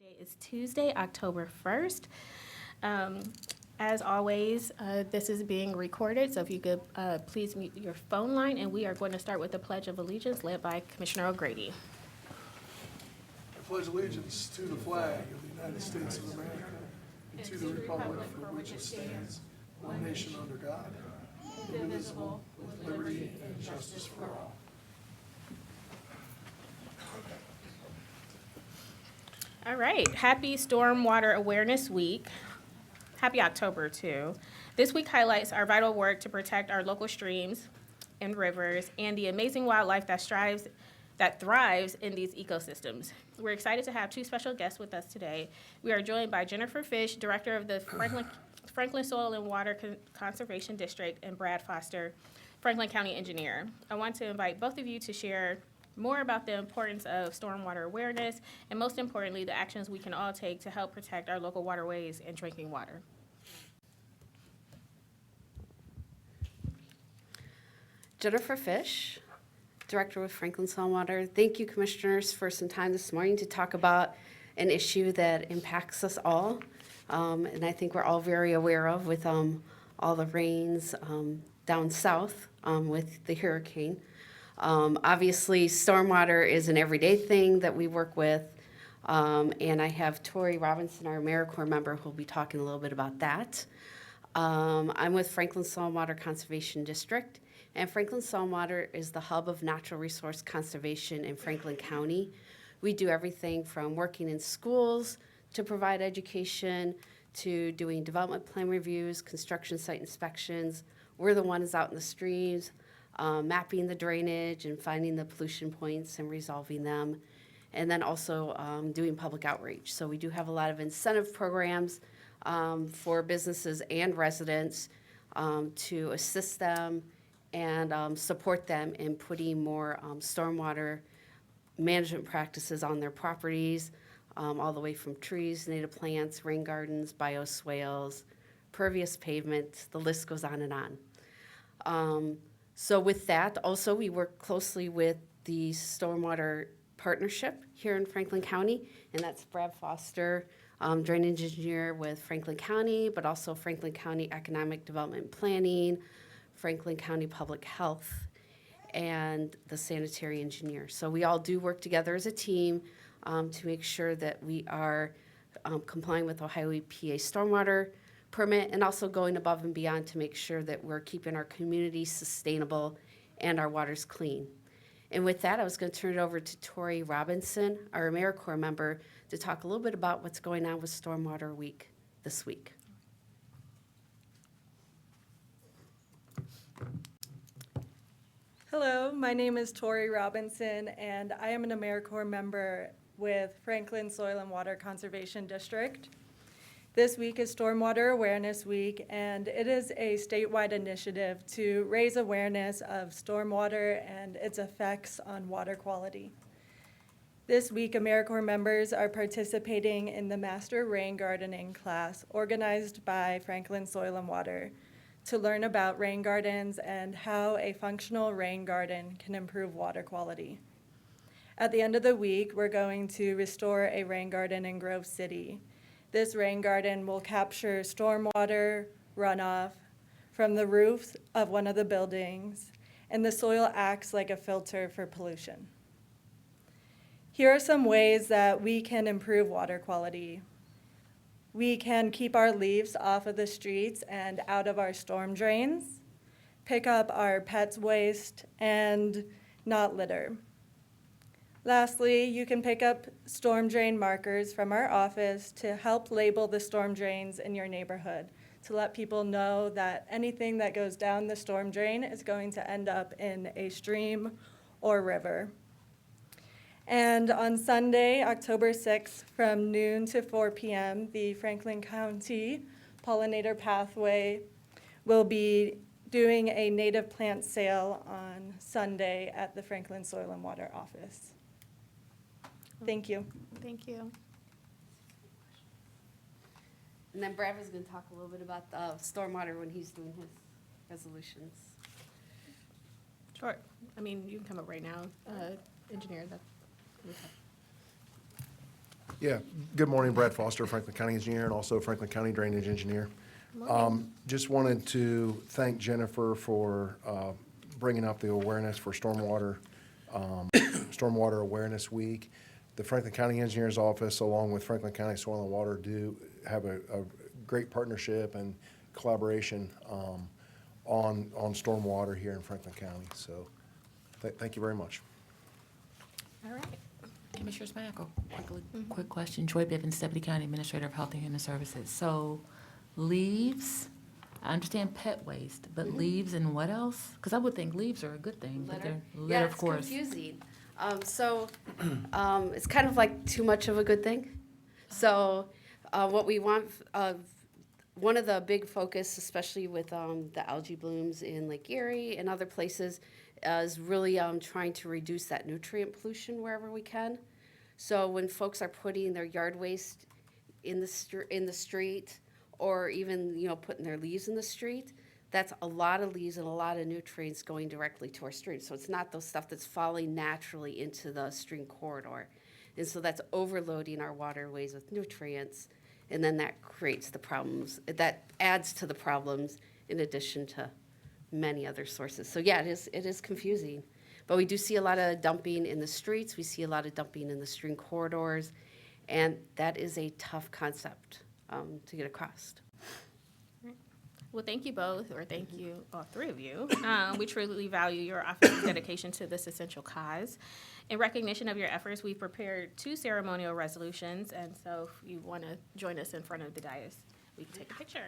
Today is Tuesday, October 1st. As always, this is being recorded, so if you could please mute your phone line, and we are going to start with the Pledge of Allegiance led by Commissioner O'Grady. I pledge allegiance to the flag of the United States of America and to the republic for which it stands, one nation under God, indivisible, with liberty and justice for all. All right, happy Stormwater Awareness Week. Happy October, too. This week highlights our vital work to protect our local streams and rivers and the amazing wildlife that thrives in these ecosystems. We're excited to have two special guests with us today. We are joined by Jennifer Fish, Director of the Franklin Soil and Water Conservation District, and Brad Foster, Franklin County Engineer. I want to invite both of you to share more about the importance of stormwater awareness, and most importantly, the actions we can all take to help protect our local waterways and drinking water. Jennifer Fish, Director with Franklin Soil and Water. Thank you, Commissioners, for some time this morning to talk about an issue that impacts us all, and I think we're all very aware of with all the rains down south with the hurricane. Obviously, stormwater is an everyday thing that we work with, and I have Tori Robinson, our AmeriCorps member, who will be talking a little bit about that. I'm with Franklin Soil and Water Conservation District, and Franklin Soil and Water is the hub of natural resource conservation in Franklin County. We do everything from working in schools to provide education to doing development plan reviews, construction site inspections. We're the ones out in the streams, mapping the drainage and finding the pollution points and resolving them, and then also doing public outreach. So we do have a lot of incentive programs for businesses and residents to assist them and support them in putting more stormwater management practices on their properties, all the way from trees, native plants, rain gardens, bioswales, pervious pavement, the list goes on and on. So with that, also we work closely with the Stormwater Partnership here in Franklin County, and that's Brad Foster, drainage engineer with Franklin County, but also Franklin County Economic Development Planning, Franklin County Public Health, and the sanitary engineer. So we all do work together as a team to make sure that we are complying with Ohio EPA stormwater permit, and also going above and beyond to make sure that we're keeping our community sustainable and our waters clean. And with that, I was going to turn it over to Tori Robinson, our AmeriCorps member, to talk a little bit about what's going on with Stormwater Week this week. Hello, my name is Tori Robinson, and I am an AmeriCorps member with Franklin Soil and Water Conservation District. This week is Stormwater Awareness Week, and it is a statewide initiative to raise awareness of stormwater and its effects on water quality. This week, AmeriCorps members are participating in the Master Rain Gardening class organized by Franklin Soil and Water to learn about rain gardens and how a functional rain garden can improve water quality. At the end of the week, we're going to restore a rain garden in Grove City. This rain garden will capture stormwater runoff from the roof of one of the buildings, and the soil acts like a filter for pollution. Here are some ways that we can improve water quality. We can keep our leaves off of the streets and out of our storm drains, pick up our pets' waste, and not litter. Lastly, you can pick up storm drain markers from our office to help label the storm drains in your neighborhood, to let people know that anything that goes down the storm drain is going to end up in a stream or river. And on Sunday, October 6th, from noon to 4 p.m., the Franklin County Pollinator Pathway will be doing a native plant sale on Sunday at the Franklin Soil and Water office. Thank you. Thank you. And then Brad was going to talk a little bit about the stormwater when he's doing his resolutions. Sure. I mean, you can come up right now, engineer. Yeah, good morning, Brad Foster, Franklin County Engineer, and also Franklin County Drainage Engineer. Just wanted to thank Jennifer for bringing up the awareness for stormwater, Stormwater Awareness Week. The Franklin County Engineer's Office, along with Franklin County Soil and Water, do have a great partnership and collaboration on stormwater here in Franklin County. So, thank you very much. All right. Commissioner Spackle, quick question. Joy Bivens, Deputy County Administrator of Health and Human Services. So leaves, I understand pet waste, but leaves and what else? Because I would think leaves are a good thing, but they're litter, of course. Yeah, it's confusing. It's kind of like too much of a good thing. So what we want, one of the big focus, especially with the algae blooms in Lake Erie and other places, is really trying to reduce that nutrient pollution wherever we can. So when folks are putting their yard waste in the street, or even putting their leaves in the street, that's a lot of leaves and a lot of nutrients going directly to our stream. So it's not those stuff that's falling naturally into the stream corridor, and so that's overloading our waterways with nutrients, and then that creates the problems. That adds to the problems in addition to many other sources. So yeah, it is confusing. But we do see a lot of dumping in the streets. We see a lot of dumping in the stream corridors. And that is a tough concept to get across. Well, thank you both, or thank you, all three of you. We truly value your office's dedication to this essential cause. In recognition of your efforts, we've prepared 2 ceremonial resolutions. And so if you want to join us in front of the dais, we can take a picture.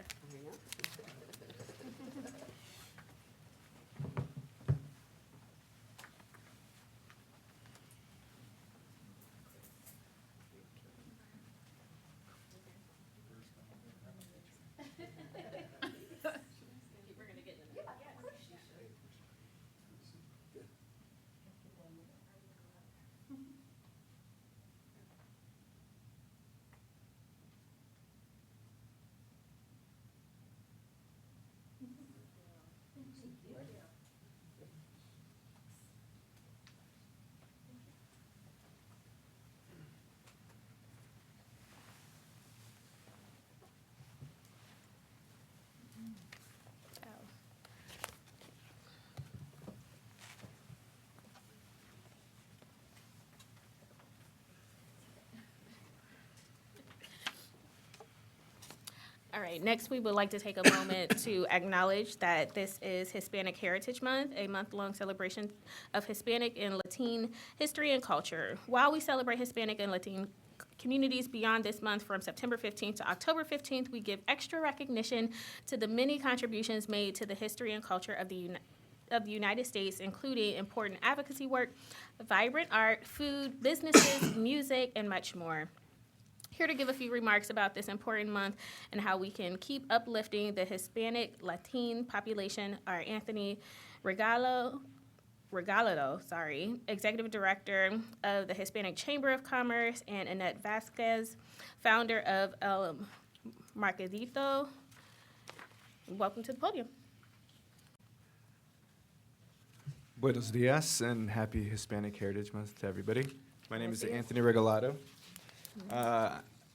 All right, next we would like to take a moment to acknowledge that this is Hispanic Heritage Month, a month-long celebration of Hispanic and Latine history and culture. While we celebrate Hispanic and Latine communities beyond this month, from September 15th to October 15th, we give extra recognition to the many contributions made to the history and culture of the United States, including important advocacy work, vibrant art, food, businesses, music, and much more. Here to give a few remarks about this important month and how we can keep uplifting the Hispanic Latine population are Anthony Regalado, Executive Director of the Hispanic Chamber of Commerce, and Annette Vasquez, founder of El Mercadito. Welcome to the podium. Buenos dias and happy Hispanic Heritage Month to everybody. My name is Anthony Regalado.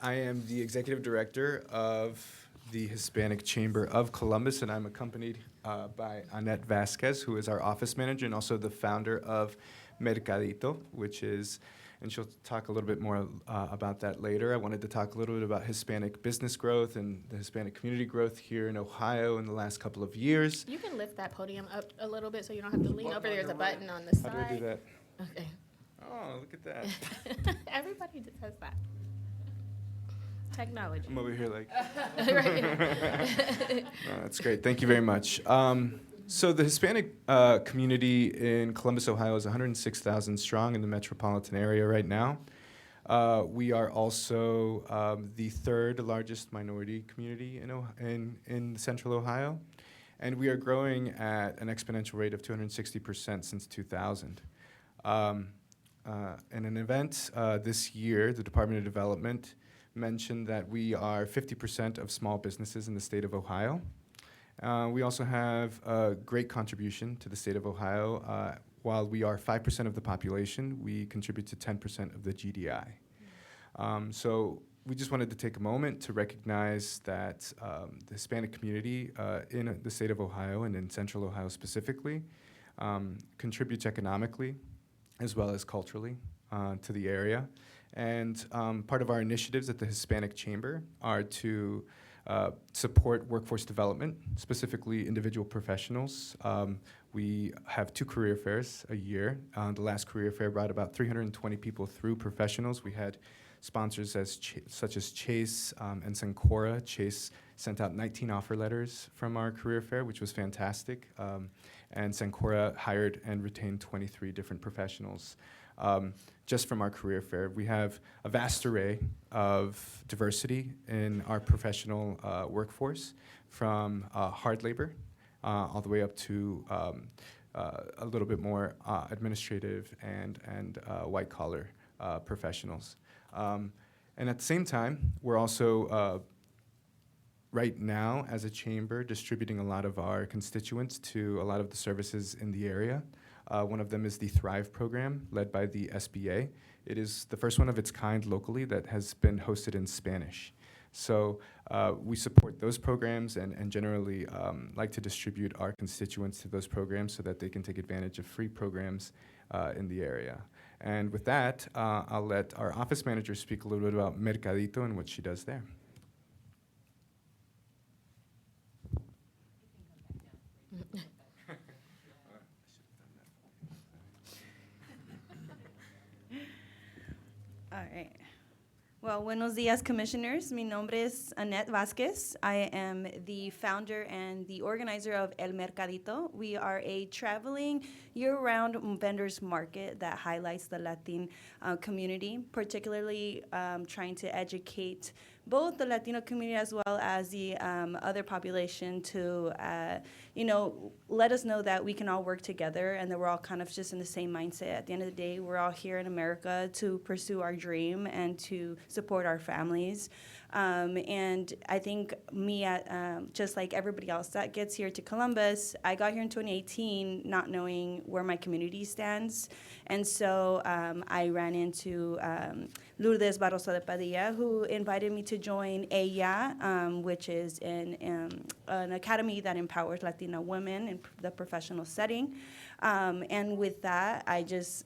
I am the Executive Director of the Hispanic Chamber of Columbus, and I'm accompanied by Annette Vasquez, who is our office manager and also the founder of Mercadito, which is, and she'll talk a little bit more about that later. I wanted to talk a little bit about Hispanic business growth and the Hispanic community growth here in Ohio in the last couple of years. You can lift that podium up a little bit so you don't have to lean over. There's a button on the How side. do I do that? Okay. Oh, look at that. Everybody does that. Technology. I'm over here like, Right. no, that's great. Thank you very much. So the Hispanic community in Columbus, Ohio is 106,000 strong in the metropolitan area right now. We are also the 3rd largest minority community in central Ohio, and we are growing at an exponential rate of 260% since 2000. In an event this year, the Department of Development mentioned that we are 50% of small businesses in the state of Ohio. We also have a great contribution to the state of Ohio. While we are 5% of the population, we contribute to 10% of the GDI. So we just wanted to take a moment to recognize that the Hispanic community in the state of Ohio and in Central Ohio specifically contributes economically as well as culturally to the area. And part of our initiatives at the Hispanic Chamber are to support workforce development, specifically individual professionals. We have 2 career fairs a year. The last career fair brought about 320 people through professionals. We had sponsors such as Chase and Sencora. Chase sent out 19 offer letters from our career fair, which was fantastic. And Sencora hired and retained 23 different professionals just from our career fair. We have a vast array of diversity in our professional workforce, from hard labor all the way up to a little bit more administrative and white-collar professionals. And at the same time, we're also right now, as a chamber, distributing a lot of our constituents to a lot of the services in the area. One of them is the Thrive program, led by the SBA. It is the first one of its kind locally that has been hosted in Spanish. So we support those programs and generally like to distribute our constituents to those programs so that they can take advantage of free programs in the area. And with that, I'll let our office manager speak a little bit about Mercadito and what she does there. All right. Well, buenos días, commissioners. Mi nombre es Annette Vázquez. I am the founder and the organizer of El Mercadito. We are a traveling year-round vendors market that highlights the Latin community, particularly trying to educate both the Latino community as well as the other population to, let us know that we can all work together and that we're all kind of just in the same mindset. At the end of the day, we're all here in America to pursue our dream and to support our families. And I think me, just like everybody else that gets here to Columbus, I got here in 2018 not knowing where my community stands. And so I ran into Lourdes Barroso de Padilla, who invited me to join ELLA, which is an academy that empowers Latina women in the professional setting. And with that, I just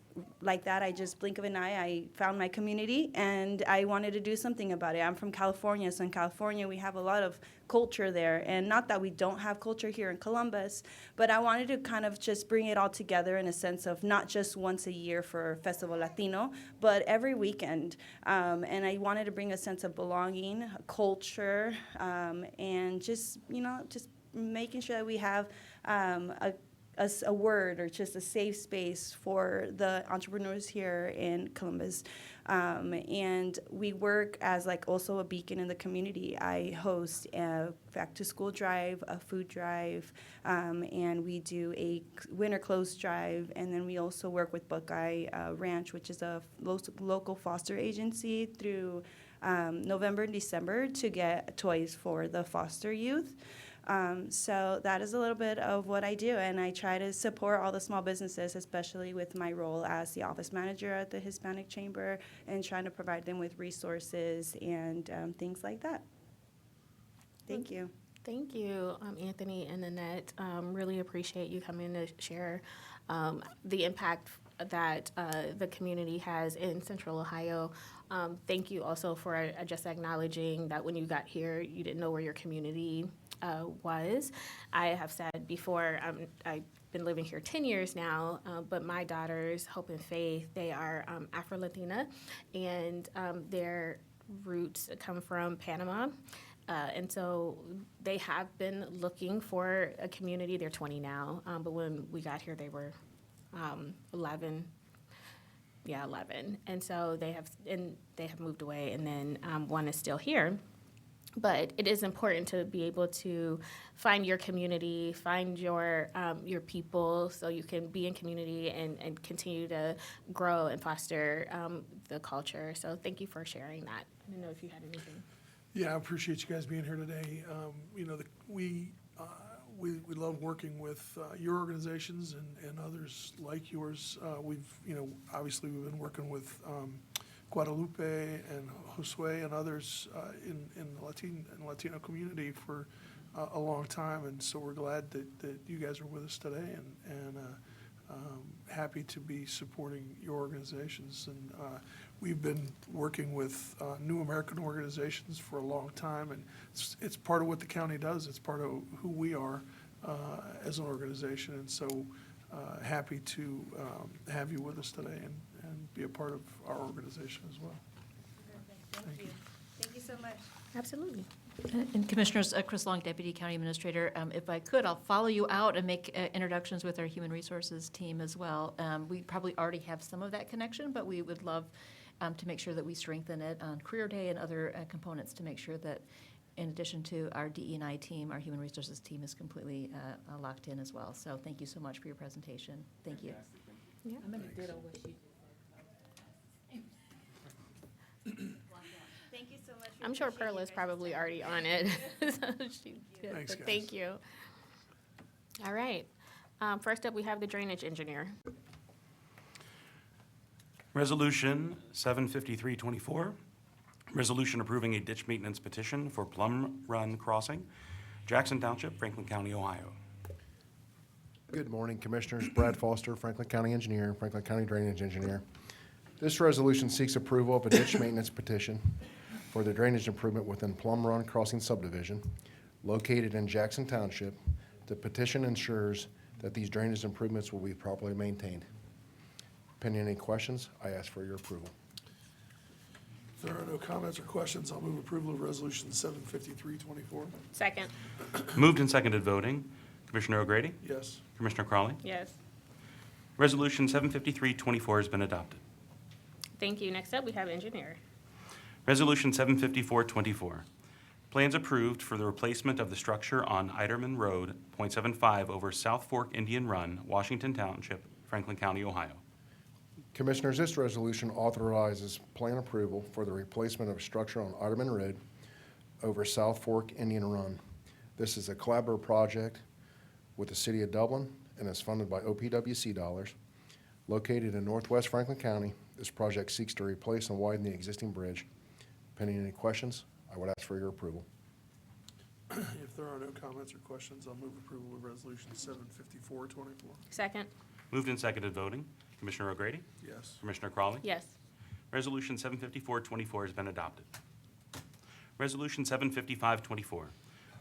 blink of an eye, I found my community, and I wanted to do something about it. I'm from California, so in California, we have a lot of culture there. And not that we don't have culture here in Columbus, but I wanted to kind of just bring it all together in a sense of not just once a year for Festival Latino, but every weekend. And I wanted to bring a sense of belonging, culture, and just making sure that we have a word or just a safe space for the entrepreneurs here in Columbus. And we work as also a beacon in the community. I host a back-to-school drive, a food drive, and we do a winter clothes drive. And then we also work with Buckeye Ranch, which is a local foster agency, through November and December to get toys for the foster youth. So that is a little bit of what I do, and I try to support all the small businesses, especially with my role as the office manager at the Hispanic Chamber, and trying to provide them with resources and things like that. Thank you. Thank you, Anthony and Annette. Really appreciate you coming to share the impact that the community has in Central Ohio. Thank you also for just acknowledging that when you got here, you didn't know where your community was. I have said before, I've been living here 10 years now, but my daughters, Hope and Faith, they are Afro-Latina, and their roots come from Panama. And so they have been looking for a community. They're 20 now, but when we got here, they were 11. Yeah, 11. And so they have moved away, and then one is still here. But it is important to be able to find your community, find your people, so you can be in community and continue to grow and foster the culture. So thank you for sharing that. I don't know if you had anything. Yeah, I appreciate you guys being here today. We love working with your organizations and others like yours. Obviously we've been working with Guadalupe and Josue and others in the Latino community for a long time. And so we're glad that you guys are with us today and happy to be supporting your organizations. And we've been working with New American organizations for a long time, and it's part of what the county does. It's part of who we are as an organization. And so happy to have you with us today and be a part of our organization as well. Thank you. Thank you so much. Absolutely. And Commissioners, Chris Long, Deputy County Administrator, if I could, I'll follow you out and make introductions with our Human Resources team as well. We probably already have some of that connection, but we would love to make sure that we strengthen it on Career Day and other components to make sure that in addition to our DE&I team, our Human Resources team is completely locked in as well. So thank you so much for your presentation. Thank you. I'm going to ditto what she Thank you so much. We I'm sure appreciate you Perla's guys' probably time. already on it. So she's good, Thanks, but guys. thank you. All right. First up, we have the drainage engineer. Resolution 75324, resolution approving a ditch maintenance petition for Plum Run Crossing, Jackson Township, Franklin County, Ohio. Good morning, Commissioners. Brad Foster, Franklin County Engineer, Franklin County Drainage Engineer. This resolution seeks approval of a ditch maintenance petition for the drainage improvement within Plum Run Crossing subdivision located in Jackson Township. The petition ensures that these drainage improvements will be properly maintained. Pending any questions, I ask for your approval. If there are no comments or questions, I'll move approval of Resolution 75324. Second. Moved and seconded voting. Commissioner O'Grady? Yes. Commissioner Crawley? Yes. Resolution 75324 has been adopted. Thank you. Next up, we have engineer. Resolution 75424, plans approved for the replacement of the structure on Eiderman Road, .75 over South Fork Indian Run, Washington Township, Franklin County, Ohio. Commissioners, this resolution authorizes plan approval for the replacement of a structure on Ottoman Road over South Fork Indian Run. This is a collaborative project with the City of Dublin and is funded by OPWC dollars. Located in northwest Franklin County, this project seeks to replace and widen the existing bridge. Pending any questions, I would ask for your approval. If there are no comments or questions, I'll move approval of Resolution 75424. Second. Moved and seconded voting. Commissioner O'Grady? Yes. Commissioner Crawley? Yes. Resolution 75424 has been adopted. Resolution 75524,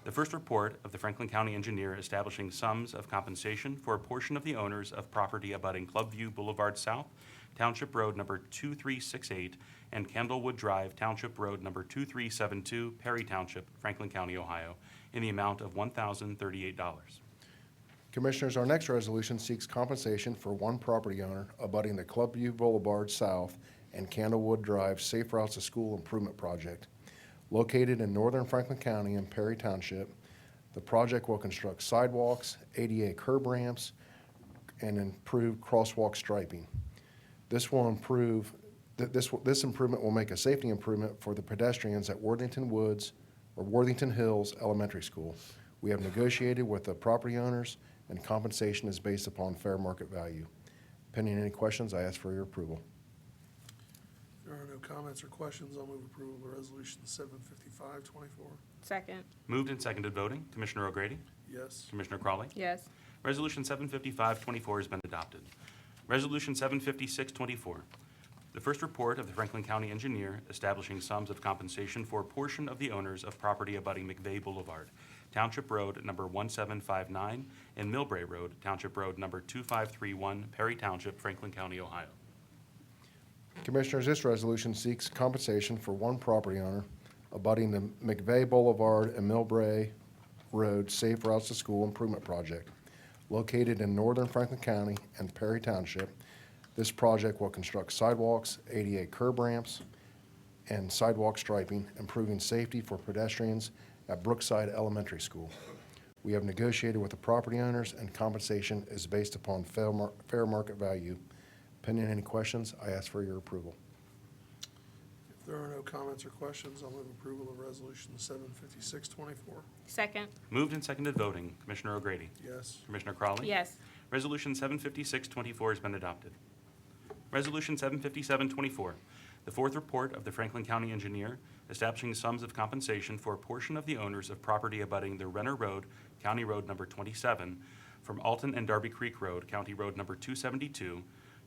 the first report of the Franklin County Engineer establishing sums of compensation for a portion of the owners of property abutting Clubview Boulevard South, Township Road number 2368, and Candlewood Drive, Township Road number 2372, Perry Township, Franklin County, Ohio, in the amount of $1,038. Commissioners, our next resolution seeks compensation for one property owner abutting the Clubview Boulevard South and Candlewood Drive Safe Routes to School Improvement Project. Located in northern Franklin County in Perry Township, the project will construct sidewalks, ADA curb ramps, and improve crosswalk striping. This improvement will make a safety improvement for the pedestrians at Worthington Woods or Worthington Hills Elementary School. We have negotiated with the property owners, and compensation is based upon fair market value. Pending any questions, I ask for your approval. If there are no comments or questions, I'll move approval of Resolution 75524. Second. Moved and seconded voting. Commissioner O'Grady? Yes. Commissioner Crawley? Yes. Resolution 75524 has been adopted. Resolution 75624, the first report of the Franklin County Engineer establishing sums of compensation for a portion of the owners of property abutting McVeigh Boulevard, Township Road number 1759, and Millbrae Road, Township Road number 2531, Perry Township, Franklin County, Ohio. Commissioners, this resolution seeks compensation for one property owner abutting the McVeigh Boulevard and Millbrae Road Safe Routes to School Improvement Project. Located in northern Franklin County and Perry Township, this project will construct sidewalks, ADA curb ramps, and sidewalk striping, improving safety for pedestrians at Brookside Elementary School. We have negotiated with the property owners, and compensation is based upon fair market value. Pending any questions, I ask for your approval. If there are no comments or questions, I'll move approval of Resolution 75624. Second. Moved and seconded voting. Commissioner O'Grady? Yes. Commissioner Crawley? Yes. Resolution 75624 has been adopted. Resolution 75724, The fourth report of the Franklin County Engineer establishing sums of compensation for a portion of the owners of property abutting the Renner Road, County Road number 27, from Alton and Darby Creek Road, County Road number 272,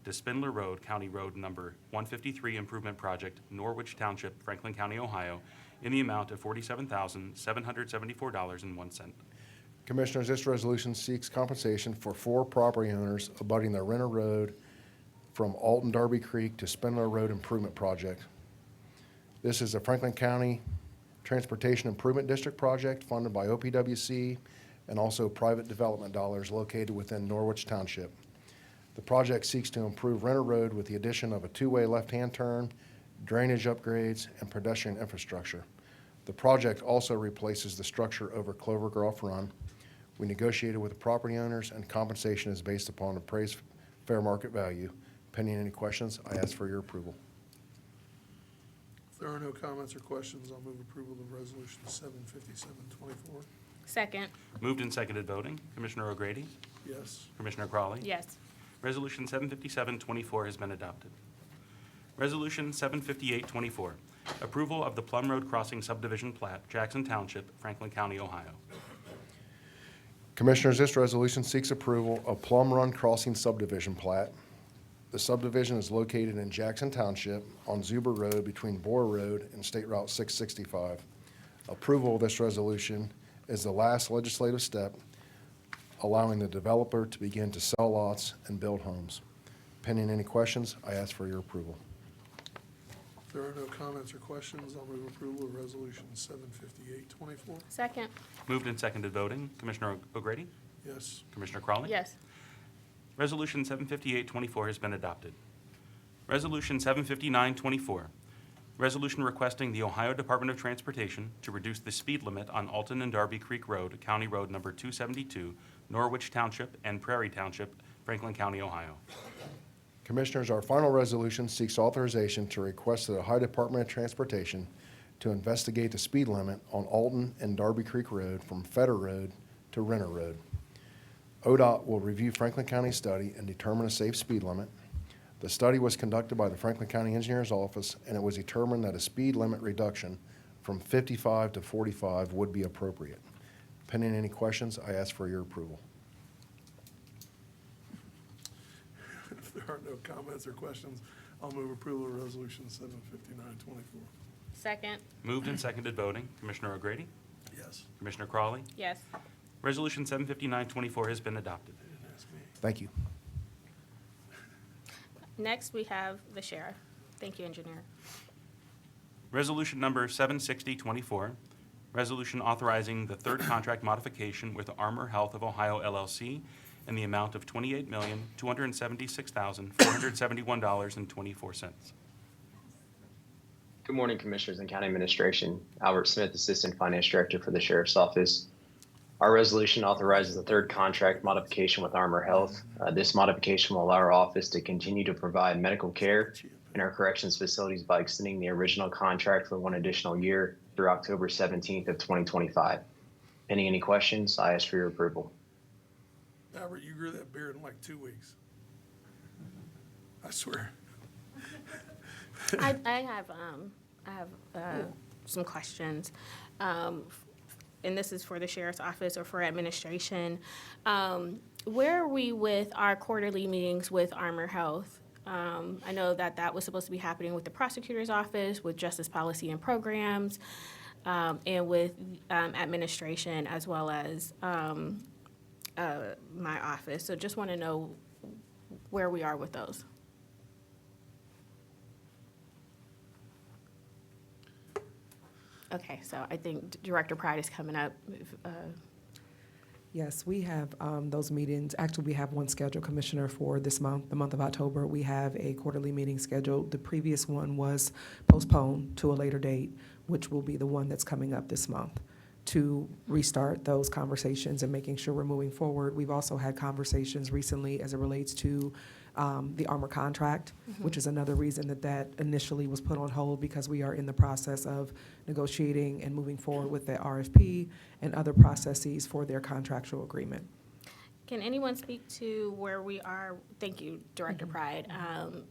to Spindler Road, County Road number 153 Improvement Project, Norwich Township, Franklin County, Ohio, in the amount of $47,774.01. Commissioners, this resolution seeks compensation for 4 property owners abutting the Renner Road from Alton Darby Creek to Spindler Road Improvement Project. This is a Franklin County Transportation Improvement District project funded by OPWC and also private development dollars located within Norwich Township. The project seeks to improve Renner Road with the addition of a 2-way left-hand turn, drainage upgrades, and pedestrian infrastructure. The project also replaces the structure over Clovergrove Run. We negotiated with the property owners, and compensation is based upon appraised fair market value. Pending any questions, I ask for your approval. If there are no comments or questions, I'll move approval of Resolution 75724. Second. Moved and seconded voting. Commissioner O'Grady? Yes. Commissioner Crawley? Yes. Resolution 75724 has been adopted. Resolution 75824, approval of the Plum Road Crossing Subdivision Plat, Jackson Township, Franklin County, Ohio. Commissioners, this resolution seeks approval of Plum Run Crossing subdivision plat. The subdivision is located in Jackson Township on Zuber Road between Boer Road and State Route 665. Approval of this resolution is the last legislative step allowing the developer to begin to sell lots and build homes. Pending any questions, I ask for your approval. If there are no comments or questions, I'll move approval of Resolution 75824. Second. Moved and seconded voting. Commissioner O'Grady? Yes. Commissioner Crawley? Yes. Resolution 75824 has been adopted. Resolution 75924, resolution requesting the Ohio Department of Transportation to reduce the speed limit on Alton and Darby Creek Road, County Road number 272, Norwich Township and Prairie Township, Franklin County, Ohio. Commissioners, our final resolution seeks authorization to request the Ohio Department of Transportation to investigate the speed limit on Alton and Darby Creek Road from Fetter Road to Renner Road. ODOT will review Franklin County study and determine a safe speed limit. The study was conducted by the Franklin County Engineer's Office, and it was determined that a speed limit reduction from 55 to 45 would be appropriate. Pending any questions, I ask for your approval. If there are no comments or questions, I'll move approval of Resolution 75924. Second. Moved and seconded voting. Commissioner O'Grady? Yes. Commissioner Crawley? Yes. Resolution 75924 has been adopted. They didn't ask me. Thank you. Next, we have the sheriff. Thank you, engineer. Resolution number 76024, resolution authorizing the third contract modification with Armor Health of Ohio LLC in the amount of $28,276,471.24. Good morning, Commissioners and County Administration. Albert Smith, Assistant Finance Director for the Sheriff's Office. Our resolution authorizes the third contract modification with Armor Health. This modification will allow our office to continue to provide medical care in our corrections facilities by extending the original contract for 1 additional year through October 17th of 2025. Pending any questions, I ask for your approval. Albert, you grew that beard in like 2 weeks. I swear. I have some questions. And this is for the sheriff's office or for administration. Where are we with our quarterly meetings with Armor Health? I know that was supposed to be happening with the prosecutor's office, with justice policy and programs, and with administration, as well as my office. So just want to know where we are with those. Okay, so I think Director Pride is coming up. Yes, we have those meetings. Actually, we have one scheduled, Commissioner, for this month, the month of October. We have a quarterly meeting scheduled. The previous one was postponed to a later date, which will be the one that's coming up this month, to restart those conversations and making sure we're moving forward. We've also had conversations recently as it relates to the Armor contract, which is another reason that initially was put on hold, because we are in the process of negotiating and moving forward with the RFP and other processes for their contractual agreement. Can anyone speak to where we are, thank you, Director Pride,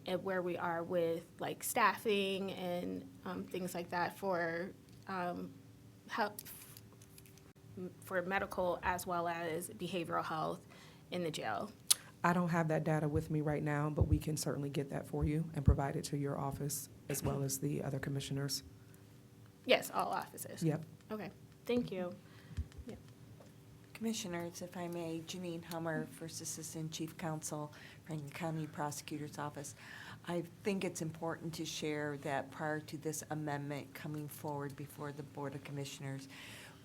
and where we are with like staffing and things like that for health, for medical as well as behavioral health in the jail? I don't have that data with me right now, but we can certainly get that for you and provide it to your office as well as the other commissioners. Yes, all offices. Yep. Okay, thank you. Commissioners, if I may, Janine Hummer, First Assistant Chief Counsel, Franklin County Prosecutor's Office. I think it's important to share that prior to this amendment coming forward before the Board of Commissioners,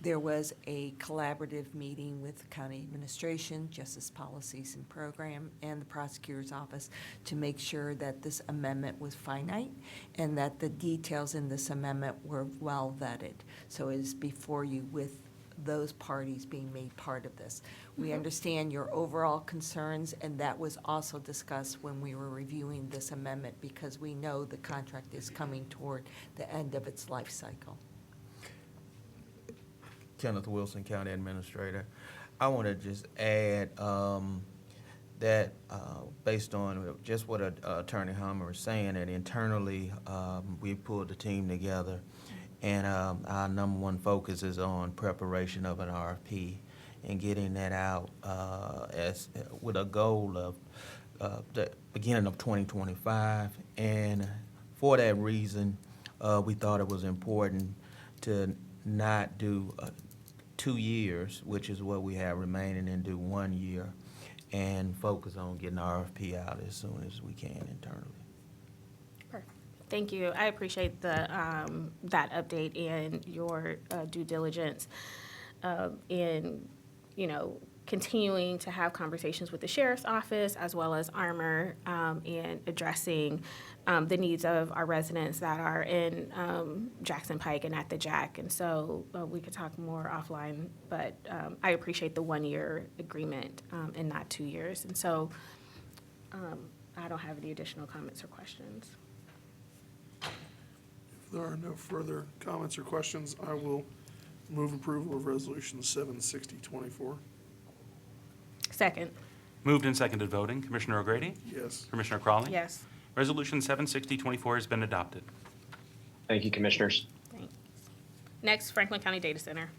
there was a collaborative meeting with the county administration, justice policies and program, and the prosecutor's office to make sure that this amendment was finite and that the details in this amendment were well vetted. So it is before you with those parties being made part of this. We understand your overall concerns, and that was also discussed when we were reviewing this amendment because we know the contract is coming toward the end of its life cycle. Kenneth Wilson, County Administrator. I want to just add that based on just what Attorney Hummer is saying, that internally we pulled the team together, and our number one focus is on preparation of an RFP and getting that out as with a goal of the beginning of 2025. And for that reason, we thought it was important to not do 2 years, which is what we have remaining, and do 1 year, and focus on getting the RFP out as soon as we can internally. Perfect. Thank you. I appreciate the that update and your due diligence in, you know, continuing to have conversations with the sheriff's office as well as Armor and addressing the needs of our residents that are in Jackson Pike and at the Jack. And so we could talk more offline, but I appreciate the 1 year agreement and not 2 years. And so I don't have any additional comments or questions. If there are no further comments or questions, I will move approval of Resolution 76024. Second. Moved and seconded voting. Commissioner O'Grady? Yes. Commissioner Crawley? Yes. Resolution 76024 has been adopted. Thank you, Commissioners. Thanks. Next, Franklin County Data Center.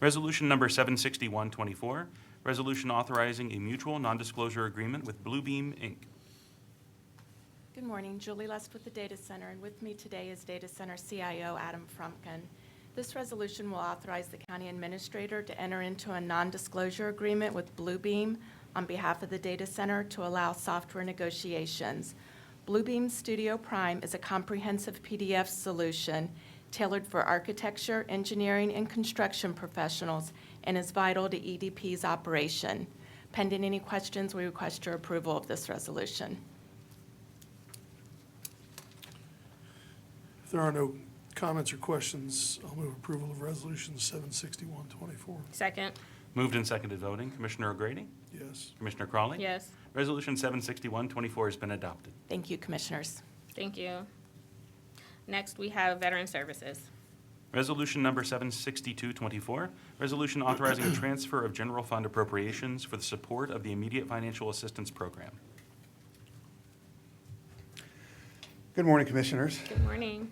Resolution number 76124, resolution authorizing a mutual non-disclosure agreement with Bluebeam, Inc. Good morning, Julie Lest with the Data Center, and with me today is Data Center CIO Adam Frumpkin. This resolution will authorize the county administrator to enter into a non-disclosure agreement with Bluebeam on behalf of the data center to allow software negotiations. Bluebeam Studio Prime is a comprehensive PDF solution tailored for architecture, engineering, and construction professionals and is vital to EDP's operation. Pending any questions, we request your approval of this resolution. If there are no comments or questions, I'll move approval of Resolution 76124. Second. Moved and seconded voting. Commissioner O'Grady? Yes. Commissioner Crawley? Yes. Resolution 76124 has been adopted. Thank you, Commissioners. Thank you. Next, we have Veteran Services. Resolution number 76224, resolution authorizing a transfer of general fund appropriations for the support of the Immediate Financial Assistance Program. Good morning, Commissioners. Good morning.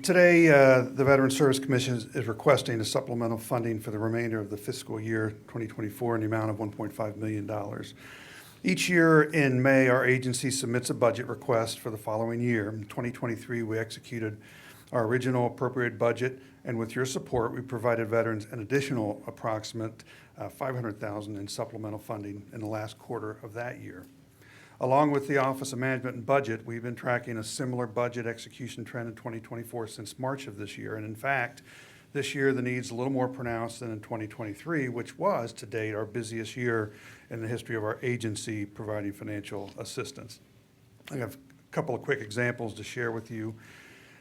Today, the Veteran Service Commission is requesting a supplemental funding for the remainder of the fiscal year 2024 in the amount of $1.5 million. Each year in May, our agency submits a budget request for the following year. In 2023, we executed our original appropriate budget, and with your support, we provided veterans an additional approximate $500,000 in supplemental funding in the last quarter of that year. Along with the Office of Management and Budget, we've been tracking a similar budget execution trend in 2024 since March of this year. And in fact, this year the need's a little more pronounced than in 2023, which was to date our busiest year in the history of our agency providing financial assistance. I have a couple of quick examples to share with you.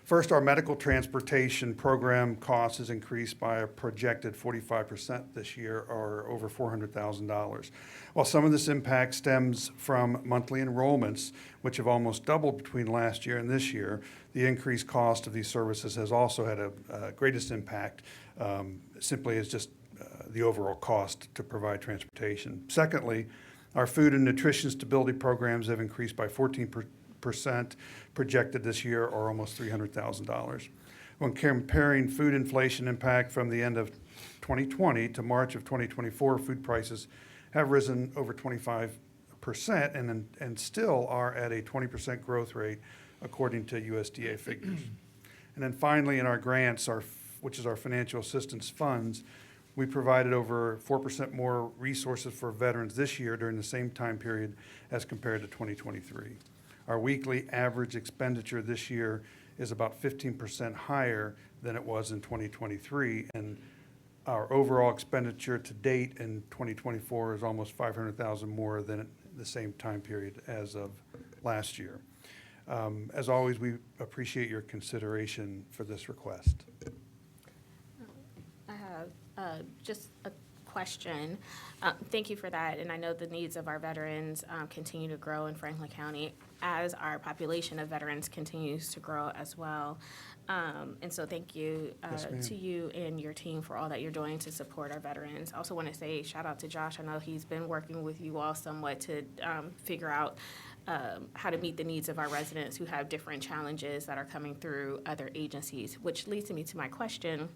First, our medical transportation program cost has increased by a projected 45% this year, or over $400,000. While some of this impact stems from monthly enrollments, which have almost doubled between last year and this year, the increased cost of these services has also had a greatest impact, simply as just the overall cost to provide transportation. Secondly, our food and nutrition stability programs have increased by 14% projected this year, or almost $300,000. When comparing food inflation impact from the end of 2020 to March of 2024, food prices have risen over 25% and still are at a 20% growth rate according to USDA figures. And then finally, in our grants, which is our financial assistance funds, we provided over 4% more resources for veterans this year during the same time period as compared to 2023. Our weekly average expenditure this year is about 15% higher than it was in 2023, and our overall expenditure to date in 2024 is almost $500,000 more than at the same time period as of last year. As always, we appreciate your consideration for this request. I have just a question. Thank you for that, and I know the needs of our veterans continue to grow in Franklin County as our population of veterans continues to grow as well. And so thank you Yes, ma'am. to you and your team for all that you're doing to support our veterans. I also want to say shout out to Josh. I know he's been working with you all somewhat to figure out how to meet the needs of our residents who have different challenges that are coming through other agencies, which leads me to my question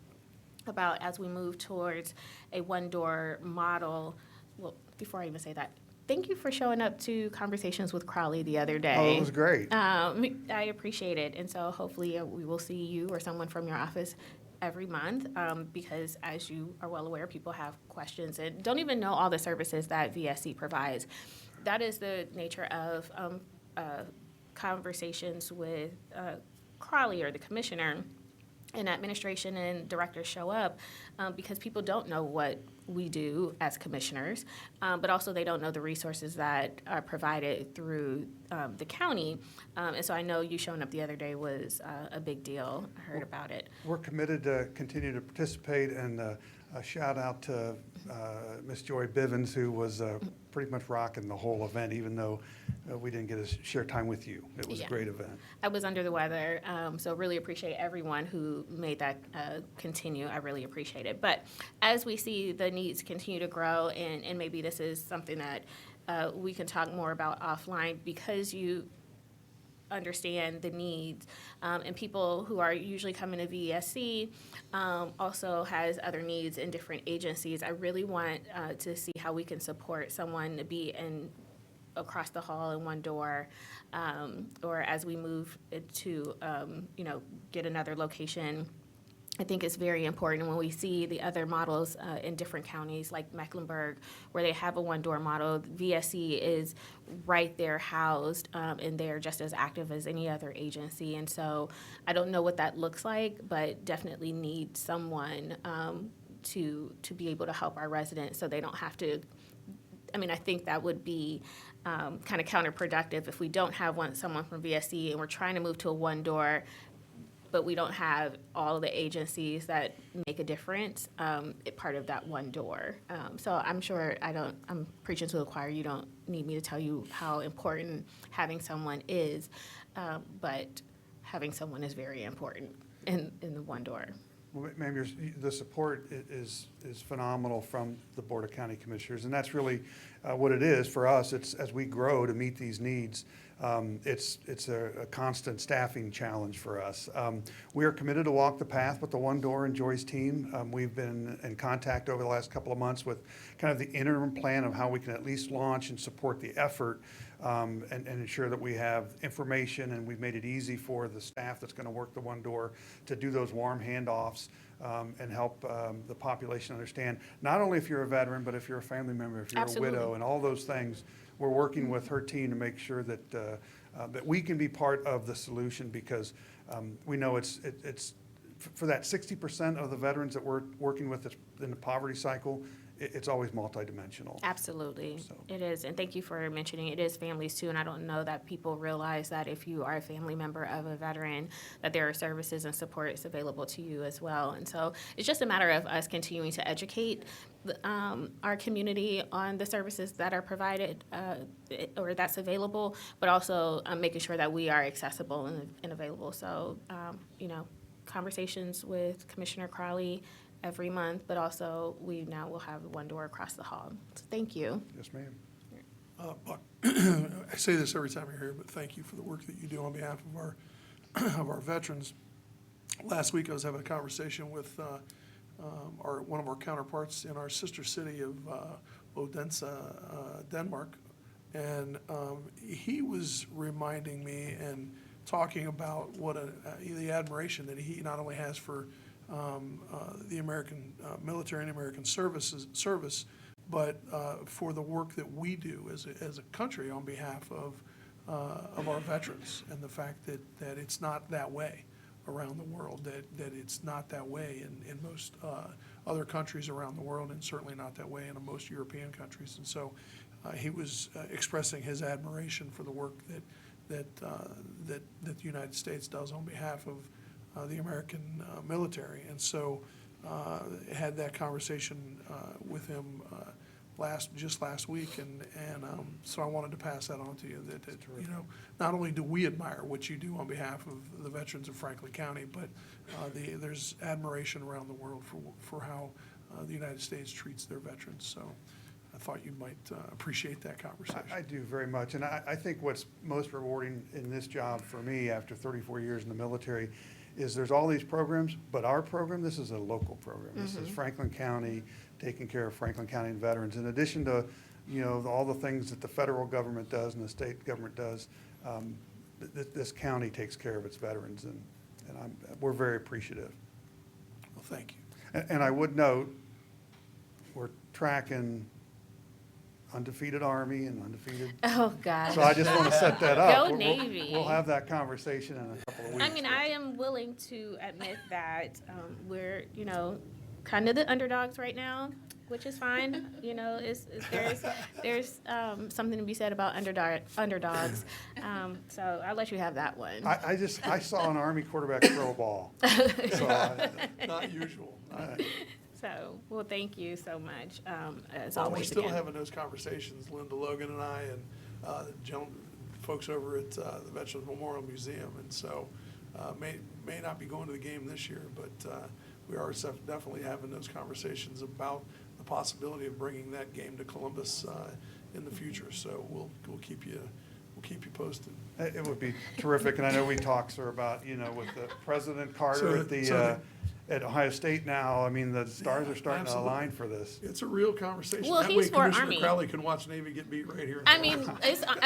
about as we move towards a one-door model. Well, before I even say that, thank you for showing up to Conversations with Crowley the other day. Oh, it was great. I appreciate it. And so hopefully we will see you or someone from your office every month because, as you are well aware, people have questions and don't even know all the services that VSC provides. That is the nature of conversations with Crowley or the commissioner. And administration and directors show up because people don't know what we do as commissioners, but also they don't know the resources that are provided through the county. And so I know you showing up the other day was a big deal. I heard about it. We're committed to continue to participate, and a shout out to Ms. Joy Bivens, who was pretty much rocking the whole event, even though we didn't get to share time with you. It was a great event. I was under the weather, so really appreciate everyone who made that continue. I really appreciate it. But as we see the needs continue to grow, and maybe this is something that we can talk more about offline because you understand the needs, and people who are usually coming to VSC also has other needs in different agencies. I really want to see how we can support someone to be in across the hall in one door, or as we move to get another location. I think it's very important when we see the other models in different counties like Mecklenburg, where they have a one-door model. VSC is right there housed, and they're just as active as any other agency. And so I don't know what that looks like, but definitely need someone to be able to help our residents so they don't have to. I mean, I think that would be kind of counterproductive if we don't have someone from VSC and we're trying to move to a one-door, but we don't have all the agencies that make a difference part of that one door. So I'm sure I'm preaching to the choir. You don't need me to tell you how important having someone is, but having someone is very important in the one door. Well, ma'am, the support is phenomenal from the Board of County Commissioners, and that's really what it is for us. It's as we grow to meet these needs, it's a constant staffing challenge for us. We are committed to walk the path with the One Door and Joy's team. We've been in contact over the last couple of months with kind of the interim plan of how we can at least launch and support the effort, and ensure that we have information, and we've made it easy for the staff that's going to work the One Door to do those warm handoffs and help the population understand, not only if you're a veteran, but if you're a family member, if you're Absolutely. a widow, and all those things. We're working with her team to make sure that that we can be part of the solution, because we know it's for that 60% of the veterans that we're working with in the poverty cycle. It's always multidimensional. Absolutely, So. it is, and thank you for mentioning it is families too. And I don't know that people realize that if you are a family member of a veteran, that there are services and supports available to you as well. And so it's just a matter of us continuing to educate our community on the services that are provided or that's available, but also making sure that we are accessible and available. So, conversations with Commissioner Crowley every month, but also we now will have one door across the hall. So thank you. Yes, ma'am. Buck, I say this every time you're here, but thank you for the work that you do on behalf of of our veterans. Last week, I was having a conversation with one of our counterparts in our sister city of Odense, Denmark, and he was reminding me and talking about what the admiration that he not only has for the American military and American service, but for the work that we do as a country on behalf of our veterans, and the fact that it's not that way around the world, that it's not that way in most other countries around the world, and certainly not that way in most European countries. And so he was expressing his admiration for the work that the United States does on behalf of the American military. And so had that conversation with him just last week, and so I wanted to pass that on to you, that you know, not only do we admire what you do on behalf of the veterans of Franklin County, but there's admiration around the world for how the United States treats their veterans. So I thought you might appreciate that conversation. I do very much, and I think what's most rewarding in this job for me after 34 years in the military is there's all these programs, but our program, this is a local program. This is Franklin County, taking care of Franklin County veterans. In addition to, you know, all the things that the federal government does and the state government does, this county takes care of its veterans, and we're very appreciative. Well, thank you. And I would note, we're tracking undefeated Army and undefeated. Oh, gosh. So I just want to set that up. Go Navy. We'll have that conversation in a couple of weeks. I mean, I am willing to admit that we're, you know, kind of the underdogs right now, which is fine. You know, there's something to be said about underdogs. So I'll let you have that one. I saw an Army quarterback throw a ball. Not usual. So, well, thank you so much. As Well, we're always, still again. having those conversations, Linda Logan and I, and the folks over at the Veterans Memorial Museum. And so may not be going to the game this year, but we are definitely having those conversations about the possibility of bringing that game to Columbus in the future. So we'll keep you posted. It would be terrific, and I know we talked, sir, about, you know, with the President Carter at Ohio State now. I mean, the stars are starting to align for this. It's a real conversation. Well, That he's way for Commissioner Army. Crowley can watch Navy get beat right here. I mean,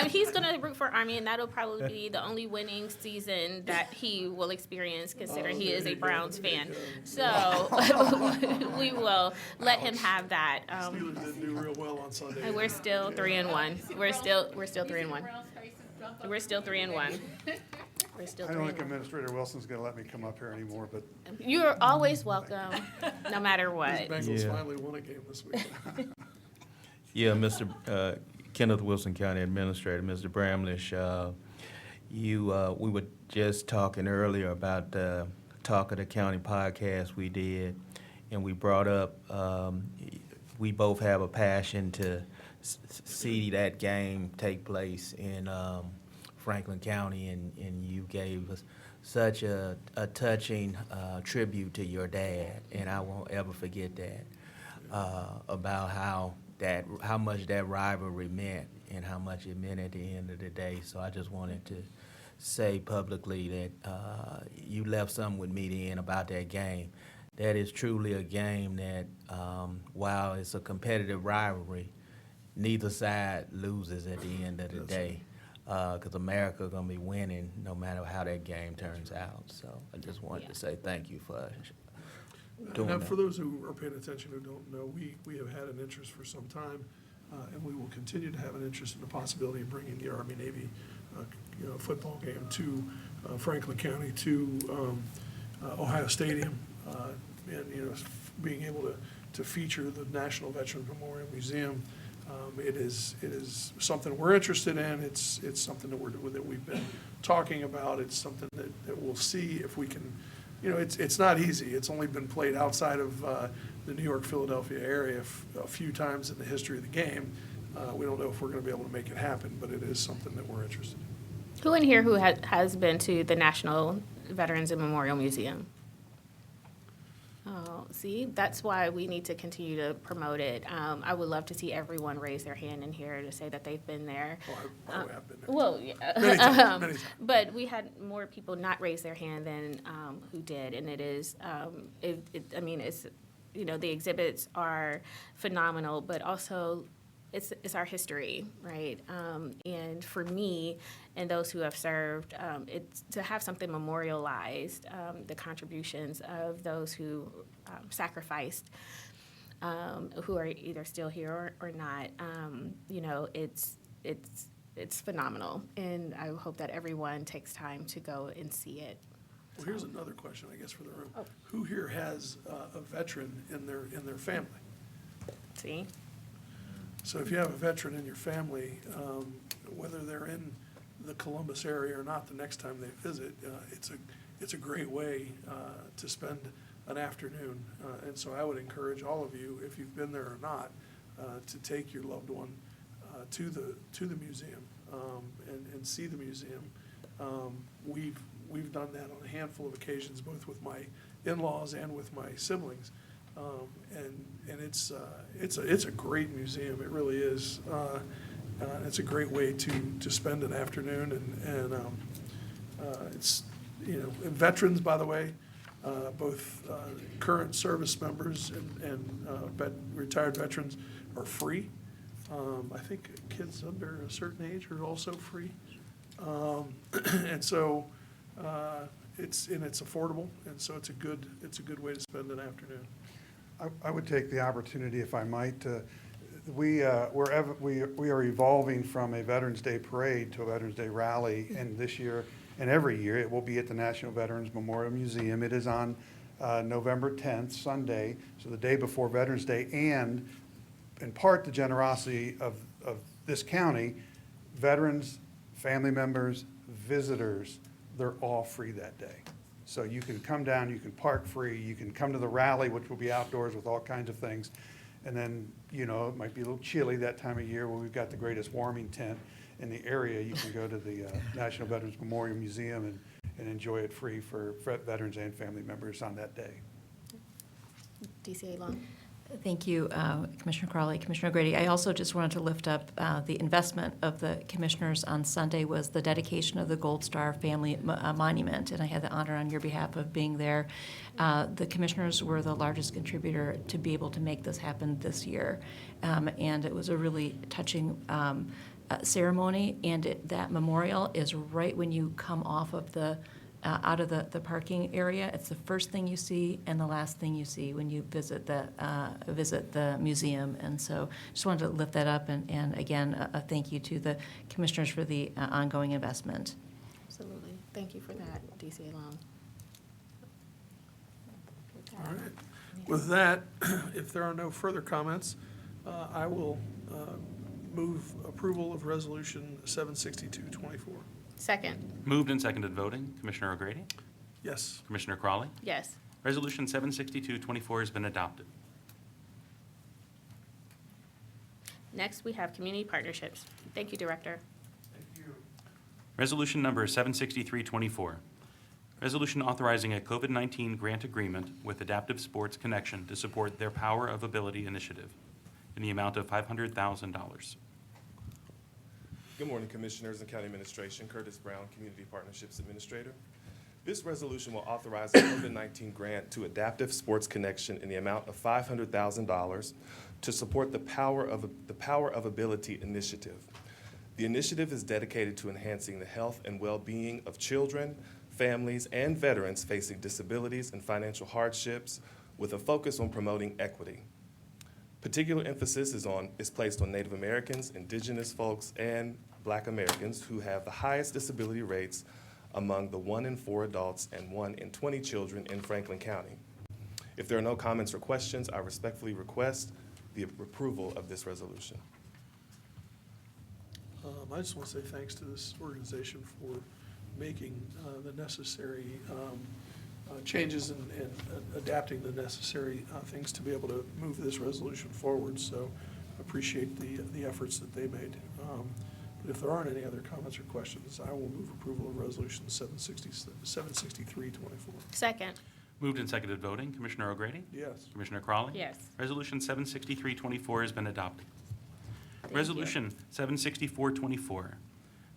he's going to root for Army, and that'll probably be the only winning season that he will experience, considering he is a Browns fan. So we will let him have that. Steelers didn't do real well on Sunday. And we're still 3-1. We're still 3-1. We're still 3-1. We're still I don't think 3-1. Administrator Wilson's going to let me come up here anymore, but You're always welcome, no matter what. These Bengals finally won a game this week. Yeah, Mr. Kenneth Wilson County Administrator, Mr. Bramlish, we were just talking earlier about the Talk of the County podcast we did, and we brought up, we both have a passion to see that game take place in Franklin County, and you gave us such a touching tribute to your dad, and I won't ever forget that, about how much that rivalry meant and how much it meant at the end of the day. So I just wanted to say publicly that you left something with me then about that game. That is truly a game that, while it's a competitive rivalry, neither side loses at the end of the day, because America going to be winning no matter how that game turns out. So I just wanted to say thank you for doing Now, that. for those who are paying attention who don't know, we have had an interest for some time, and we will continue to have an interest in the possibility of bringing the Army-Navy football game to Franklin County, to Ohio Stadium, and being able to feature the National Veterans Memorial Museum. It is something we're interested in. It's something that we've been talking about. It's something that we'll see if we can. It's not easy. It's only been played outside of the New York, Philadelphia area a few times in the history of the game. We don't know if we're going to be able to make it happen, but it is something that we're interested in. Who in here has been to the National Veterans and Memorial Museum? Oh, see, that's why we need to continue to promote it. I would love to see everyone raise their hand in here to say that they've been there. Oh, I have been there. Well, yeah. Many times, many times. But we had more people not raise their hand than who did, and it is, I mean, it's, you know, the exhibits are phenomenal, but also it's our history, right? And for me and those who have served, it's to have something memorialized, the contributions of those who sacrificed, who are either still here or not. You know, it's phenomenal, and I hope that everyone takes time to go and see it. Well, here's another question, I guess, for the room. Who here has a veteran in their family? See? So if you have a veteran in your family, whether they're in the Columbus area or not, the next time they visit, it's a great way to spend an afternoon. And so I would encourage all of you, if you've been there or not, to take your loved one to the museum and see the museum. We've done that on a handful of occasions, both with my in-laws and with my siblings. And it's a great museum. It really is. It's a great way to spend an afternoon, and it's, you know, and veterans, by the way, both current service members and retired veterans are free. I think kids under a certain age are also free, and so it's affordable, and so it's a good way to spend an afternoon. I would take the opportunity, if I might, we are evolving from a Veterans Day parade to a Veterans Day rally, and this year and every year it will be at the National Veterans Memorial Museum. It is on November 10th, Sunday, so the day before Veterans Day, and in part the generosity of this county, veterans, family members, visitors, they're all free that day. So you can come down, you can park free, you can come to the rally, which will be outdoors with all kinds of things. And then, you know, it might be a little chilly that time of year where we've got the greatest warming tent in the area. You can go to the National Veterans Memorial Museum and enjoy it free for veterans and family members on that day. DCA Long. Thank you, Commissioner Crawley, Commissioner O'Grady. I also just wanted to lift up the investment of the commissioners on Sunday was the dedication of the Gold Star Family Monument, and I had the honor on your behalf of being there. The commissioners were the largest contributor to be able to make this happen this year, and it was a really touching ceremony, and that memorial is right when you come off of the out of the parking area. It's the first thing you see and the last thing you see when you visit the museum. And so just wanted to lift that up, and again, a thank you to the commissioners for the ongoing investment. Absolutely. Thank you for that, DCA Long. All right. With that, if there are no further comments, I will move approval of Resolution 76224. Second. Moved and seconded voting. Commissioner O'Grady? Yes. Commissioner Crawley? Yes. Resolution 76224 has been adopted. Next, we have community partnerships. Thank you, Director. Thank you. Resolution number 76324. Resolution authorizing a COVID-19 grant agreement with Adaptive Sports Connection to support their Power of Ability initiative in the amount of $500,000. Good morning, Commissioners and County Administration. Curtis Brown, Community Partnerships Administrator. This resolution will authorize a COVID-19 grant to Adaptive Sports Connection in the amount of $500,000 to support the Power of Ability initiative. The initiative is dedicated to enhancing the health and well-being of children, families, and veterans facing disabilities and financial hardships, with a focus on promoting equity. Particular emphasis is placed on Native Americans, Indigenous folks, and Black Americans who have the highest disability rates among the 1 in 4 adults and 1 in 20 children in Franklin County. If there are no comments or questions, I respectfully request the approval of this resolution. I just want to say thanks to this organization for making the necessary changes and adapting the necessary things to be able to move this resolution forward. So I appreciate the efforts that they made. But if there aren't any other comments or questions, I will move approval of Resolution 76324. Second. Moved and seconded voting. Commissioner O'Grady? Yes. Commissioner Crawley? Yes. Resolution 76324 has been adopted. Thank Resolution 76424,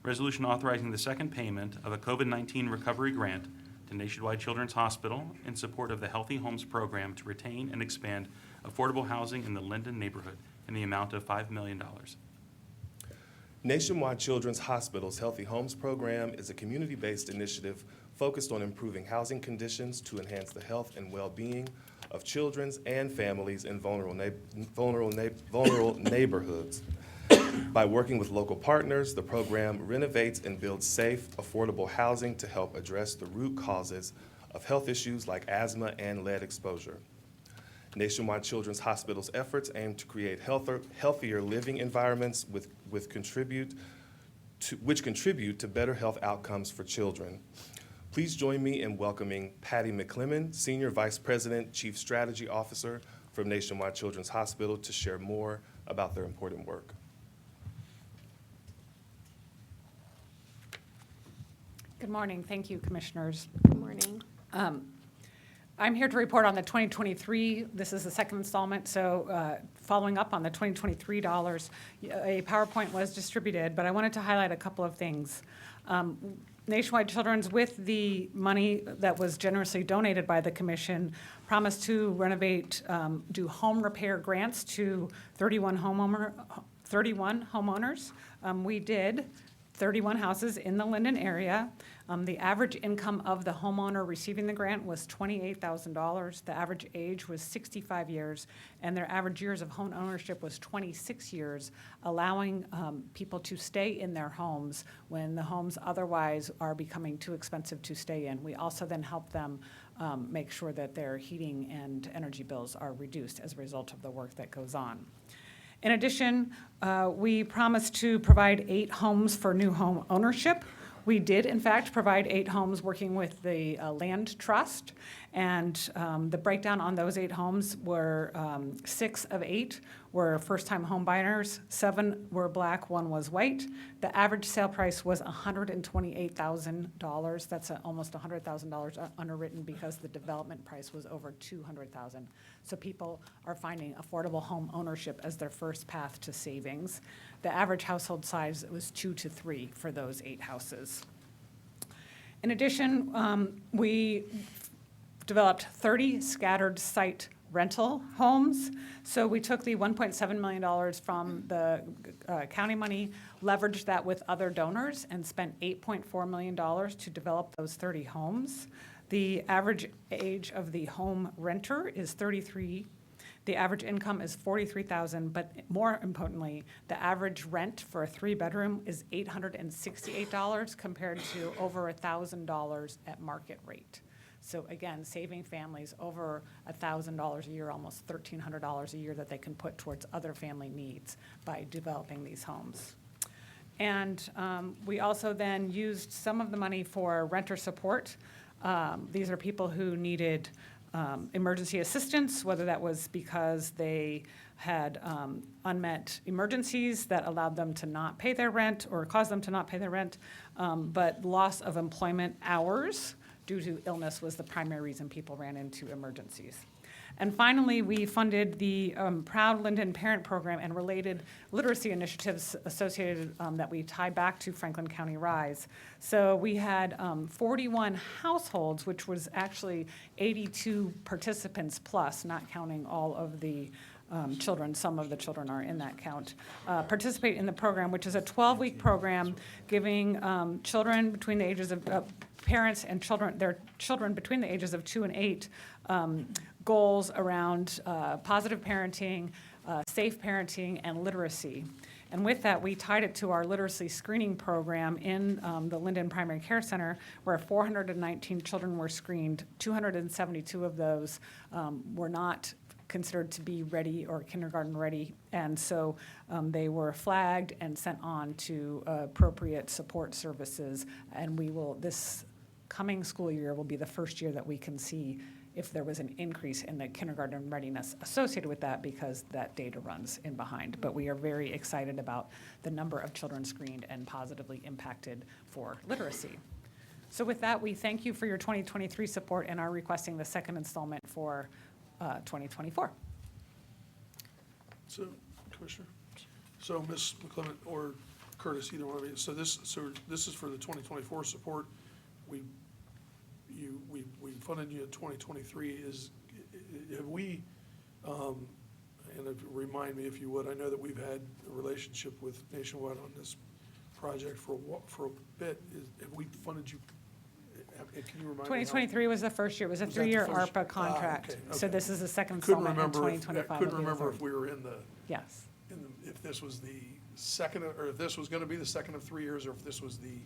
resolution authorizing the second payment of a COVID-19 recovery grant to Nationwide Children's Hospital in support of the Healthy Homes Program to retain and expand affordable housing in the Linden neighborhood in the amount of $5 million. Nationwide Children's Hospital's Healthy Homes Program is a community-based initiative focused on improving housing conditions to enhance the health and well-being of children and families in vulnerable neighborhoods. By working with local partners, the program renovates and builds safe, affordable housing to help address the root causes of health issues like asthma and lead exposure. Nationwide Children's Hospital's efforts aim to create healthier living environments which contribute to better health outcomes for children. Please join me in welcoming Patty McClellan, Senior Vice President, Chief Strategy Officer from Nationwide Children's Hospital, to share more about their important work. Good morning. Thank you, Commissioners. Good morning. I'm here to report on the 2023. This is the second installment, so following up on the 2023 dollars, a PowerPoint was distributed, but I wanted to highlight a couple of things. Nationwide Children's, with the money that was generously donated by the Commission, promised to renovate, do home repair grants to 31 homeowners. We did 31 houses in the Linden area. The average income of the homeowner receiving the grant was $28,000. The average age was 65 years, and their average years of home ownership was 26 years, allowing people to stay in their homes when the homes otherwise are becoming too expensive to stay in. We also then help them make sure that their heating and energy bills are reduced as a result of the work that goes on. In addition, we promised to provide 8 homes for new home ownership. We did, in fact, provide 8 homes working with the Land Trust, and the breakdown on those 8 homes were 6 of 8 were first-time home buyers, 7 were black, 1 was white. The average sale price was $128,000. That's almost $100,000 underwritten because the development price was over $200,000. So people are finding affordable home ownership as their first path to savings. The average household size was 2 to 3 for those 8 houses. In addition, we developed 30 scattered site rental homes. So we took the $1.7 million from the county money, leveraged that with other donors, and spent $8.4 million to develop those 30 homes. The average age of the home renter is 33. The average income is $43,000, but more importantly, the average rent for a 3-bedroom is $868 compared to over $1,000 at market rate. So again, saving families over $1,000 a year, almost $1,300 a year that they can put towards other family needs by developing these homes. And we also then used some of the money for renter support. These are people who needed emergency assistance, whether that was because they had unmet emergencies that allowed them to not pay their rent or caused them to not pay their rent, but loss of employment hours due to illness was the primary reason people ran into emergencies. And finally, we funded the Proud Linden Parent Program and related literacy initiatives associated that we tie back to Franklin County RISE. So we had 41 households, which was actually 82 participants plus, not counting all of the children. Some of the children are in that count. Participate in the program, which is a 12-week program giving children between the ages of parents and their children between the ages of 2 and 8 goals around positive parenting, safe parenting, and literacy. And with that, we tied it to our literacy screening program in the Linden Primary Care Center, where 419 children were screened. 272 of those were not considered to be ready or kindergarten ready, and so they were flagged and sent on to appropriate support services. And we will, this coming school year will be the first year that we can see if there was an increase in the kindergarten readiness associated with that, because that data runs in behind. But we are very excited about the number of children screened and positively impacted for literacy. So with that, we thank you for your 2023 support and are requesting the second installment for 2024. So, Commissioner, so Ms. McClement or Curtis, either one of you, so this is for the 2024 support. We funded you in 2023. Have we, and remind me if you would, I know that we've had a relationship with Nationwide on this project for a bit. Have we funded you? Can you remind me? 2023 was the first year. It was a Was that the 3-year first- ARPA contract. okay, So okay. this is the second Couldn't installment, and remember if- 2025 Couldn't will be the remember third. if we were in the, Yes. if this was the second, or if this was gonna be the second of 3 years, or if this was the,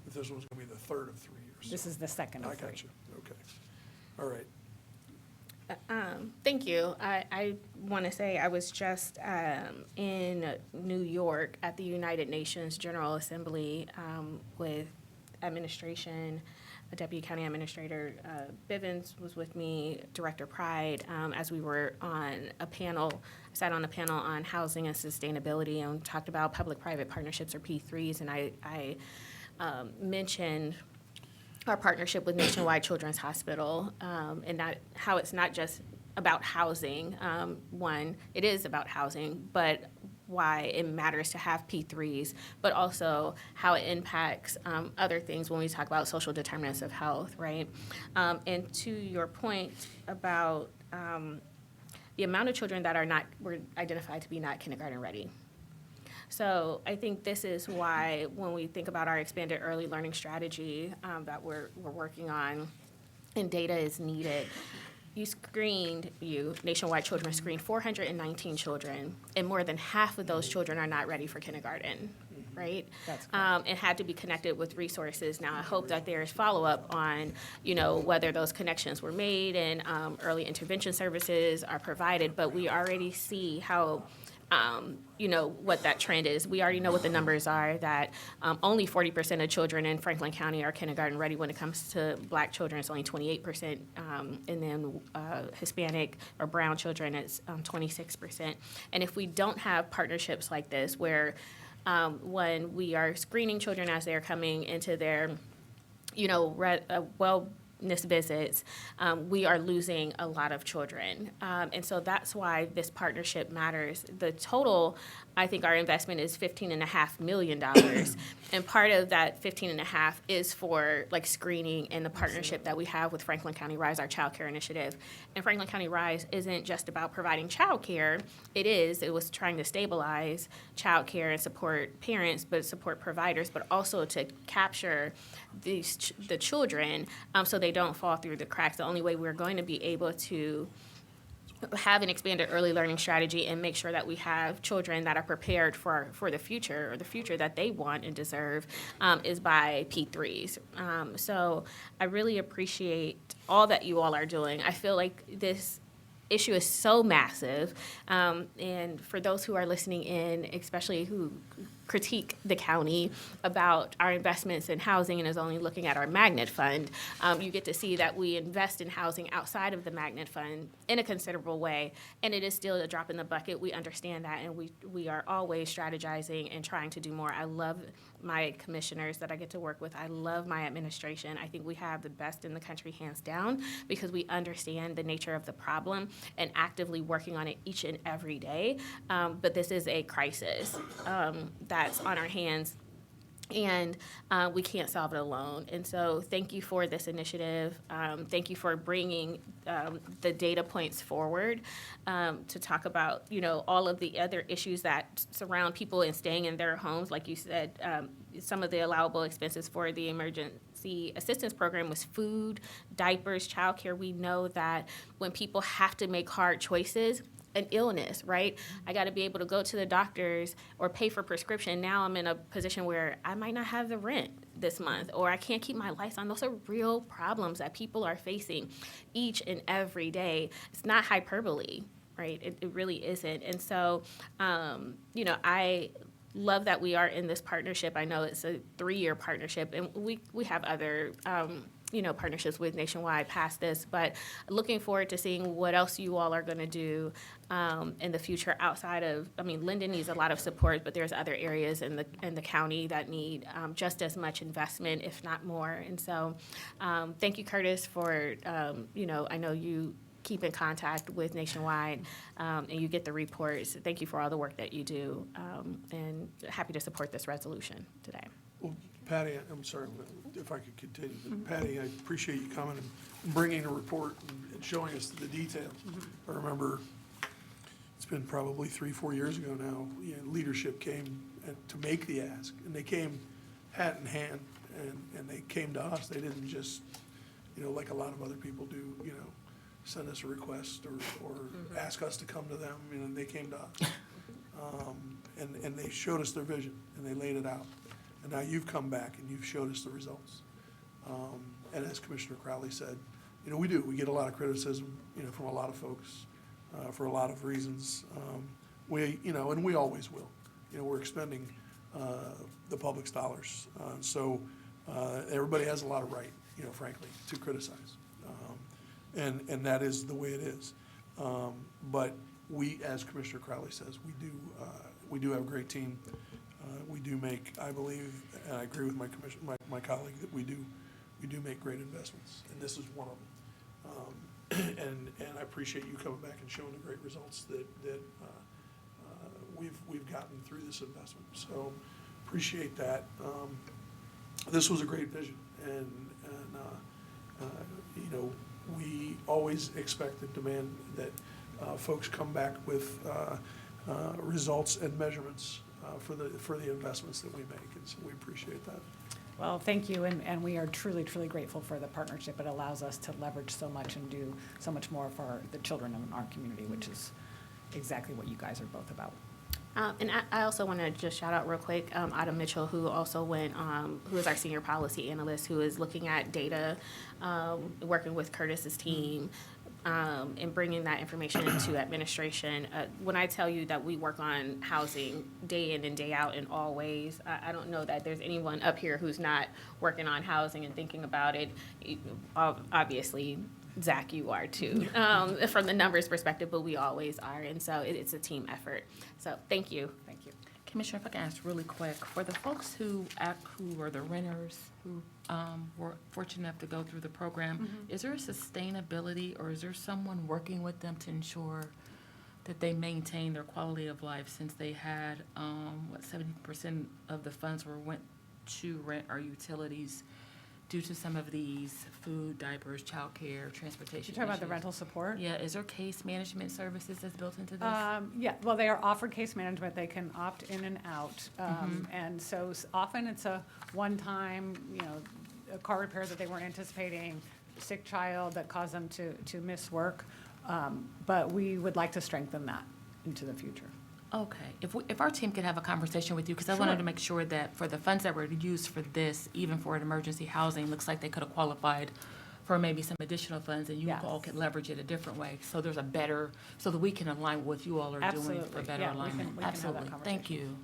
if this was gonna be the third of 3 years. This is the second I of three. got you, okay. All right. Thank you. I want to say I was just in New York at the United Nations General Assembly with administration. Deputy County Administrator Bivens was with me, Director Pride, as we were on a panel, sat on a panel on housing and sustainability and talked about public-private partnerships or P3s, and I mentioned our partnership with Nationwide Children's Hospital, and how it's not just about housing. One, it is about housing, but why it matters to have P3s, but also how it impacts other things when we talk about social determinants of health, right? And to your point about the amount of children that were identified to be not kindergarten ready. So I think this is why when we think about our expanded early learning strategy that we're working on, and data is needed, Nationwide Children screened 419 children, and more than half of those children are not ready for kindergarten, right? That's correct. And had to be connected with resources. Now, I hope that there is follow-up on, whether those connections were made and early intervention services are provided, but we already see how what that trend is. We already know what the numbers are, that only 40% of children in Franklin County are kindergarten ready. When it comes to Black children, it's only 28%, and then Hispanic or brown children, it's 26%. And if we don't have partnerships like this, where when we are screening children as they're coming into their, wellness visits, we are losing a lot of children. And so that's why this partnership matters. The total, I think our investment is $15.5 million. And part of that $15.5 is for screening and the partnership that we have with Franklin County RISE, our child care initiative. And Franklin County RISE isn't just about providing child care. It was trying to stabilize child care and support parents, but support providers, but also to capture the children so they don't fall through the cracks. The only way we're going to be able to have an expanded early learning strategy and make sure that we have children that are prepared for the future, or the future that they want and deserve, is by P3s. So I really appreciate all that you all are doing. I feel like this issue is so massive, and for those who are listening in, especially who critique the county about our investments in housing and is only looking at our magnet fund, you get to see that we invest in housing outside of the magnet fund in a considerable way, and it is still a drop in the bucket. We understand that, and we are always strategizing and trying to do more. I love my commissioners that I get to work with. I love my administration. I think we have the best in the country, hands down, because we understand the nature of the problem and actively working on it each and every day. But this is a crisis that's on our hands, and we can't solve it alone. And so thank you for this initiative. Thank you for bringing the data points forward to talk about, all of the other issues that surround people and staying in their homes. Like you said, some of the allowable expenses for the emergency assistance program was food, diapers, childcare. We know that when people have to make hard choices, an illness, right? I got to be able to go to the doctors or pay for prescription. Now I'm in a position where I might not have the rent this month, or I can't keep my lights on. Those are real problems that people are facing each and every day. It's not hyperbole, right? It really isn't. And so, I love that we are in this partnership. I know it's a 3-year partnership, and we have other partnerships with Nationwide past this, but looking forward to seeing what else you all are going to do in the future outside of, Linden needs a lot of support, but there's other areas in the county that need just as much investment, if not more. And so thank you, Curtis, for, I know you keep in contact with Nationwide and you get the reports. Thank you for all the work that you do, and happy to support this resolution today. Well, Patty, I'm sorry, but if I could continue, but Patty, I appreciate you coming and bringing a report and showing us the details. I remember it's been probably 3-4 years ago now, leadership came to make the ask, and they came hat in hand, and they came to us. They didn't just, like a lot of other people do, send us a request or ask us to come to them. They came to us. And they showed us their vision, and they laid it out. And now you've come back and you've showed us the results. And as Commissioner Crowley said, we get a lot of criticism, from a lot of folks for a lot of reasons. And we always will. We're expending the public's dollars. So everybody has a lot of right, frankly, to criticize. And that is the way it is. But we, as Commissioner Crowley says, we do have a great team. We do make, I believe, and I agree with my colleague, that we do make great investments, and this is one of them. And I appreciate you coming back and showing the great results that we've gotten through this investment. So appreciate that. This was a great vision, and we always expect and demand that folks come back with results and measurements for the investments that we make, and so we appreciate that. Well, thank you, and we are truly, truly grateful for the partnership. It allows us to leverage so much and do so much more for the children in our community, which is exactly what you guys are both about. And I also want to just shout out real quick, Autumn Mitchell, who also who is our senior policy analyst, who is looking at data, working with Curtis's team, and bringing that information into administration. When I tell you that we work on housing day in and day out in all ways, I don't know that there's anyone up here who's not working on housing and thinking about it. Obviously, Zach, you are too, from the numbers perspective, but we always are. And so it's a team effort. So thank you. Thank you. Commissioner, if I can ask really quick, for the folks who are the renters who were fortunate enough to go through the program, is there a sustainability, or is there someone working with them to ensure that they maintain their quality of life, since they had 70% of the funds went to rent or utilities due to some of these food, diapers, childcare, transportation You're talking about the issues? rental support? Yeah, is there case management services that's built into this? Yeah, well, they are offered case management. They can opt in and out. And so often it's a one-time, a car repair that they weren't anticipating, sick child that caused them to miss work. But we would like to strengthen that into the future. Okay, if our team could have a conversation with you, because I Sure. wanted to make sure that for the funds that were used for this, even for an emergency housing, looks like they could have qualified for maybe some additional funds, and you Yes. all could leverage it a different way, so there's so that we can align with what you all are doing for Absolutely. better Yeah, we can- alignment. we can have that Absolutely, thank you.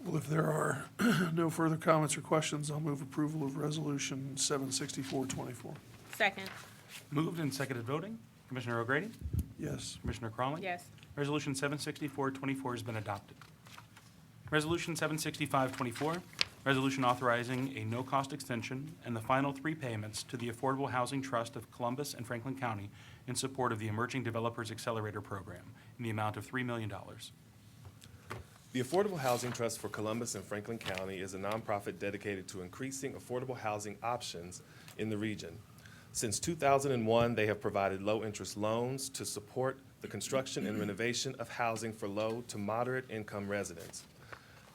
Well, if there are no further comments or questions, I'll move approval of Resolution 764-24. Second. Moved and seconded voting. Commissioner O'Grady? Yes. Commissioner Crawley? Yes. Resolution 764-24 has been adopted. Resolution 765-24, resolution authorizing a no-cost extension and the final 3 payments to the Affordable Housing Trust of Columbus and Franklin County in support of the Emerging Developers Accelerator Program in the amount of $3 million. The Affordable Housing Trust for Columbus and Franklin County is a nonprofit dedicated to increasing affordable housing options in the region. Since 2001, they have provided low-interest loans to support the construction and renovation of housing for low to moderate income residents.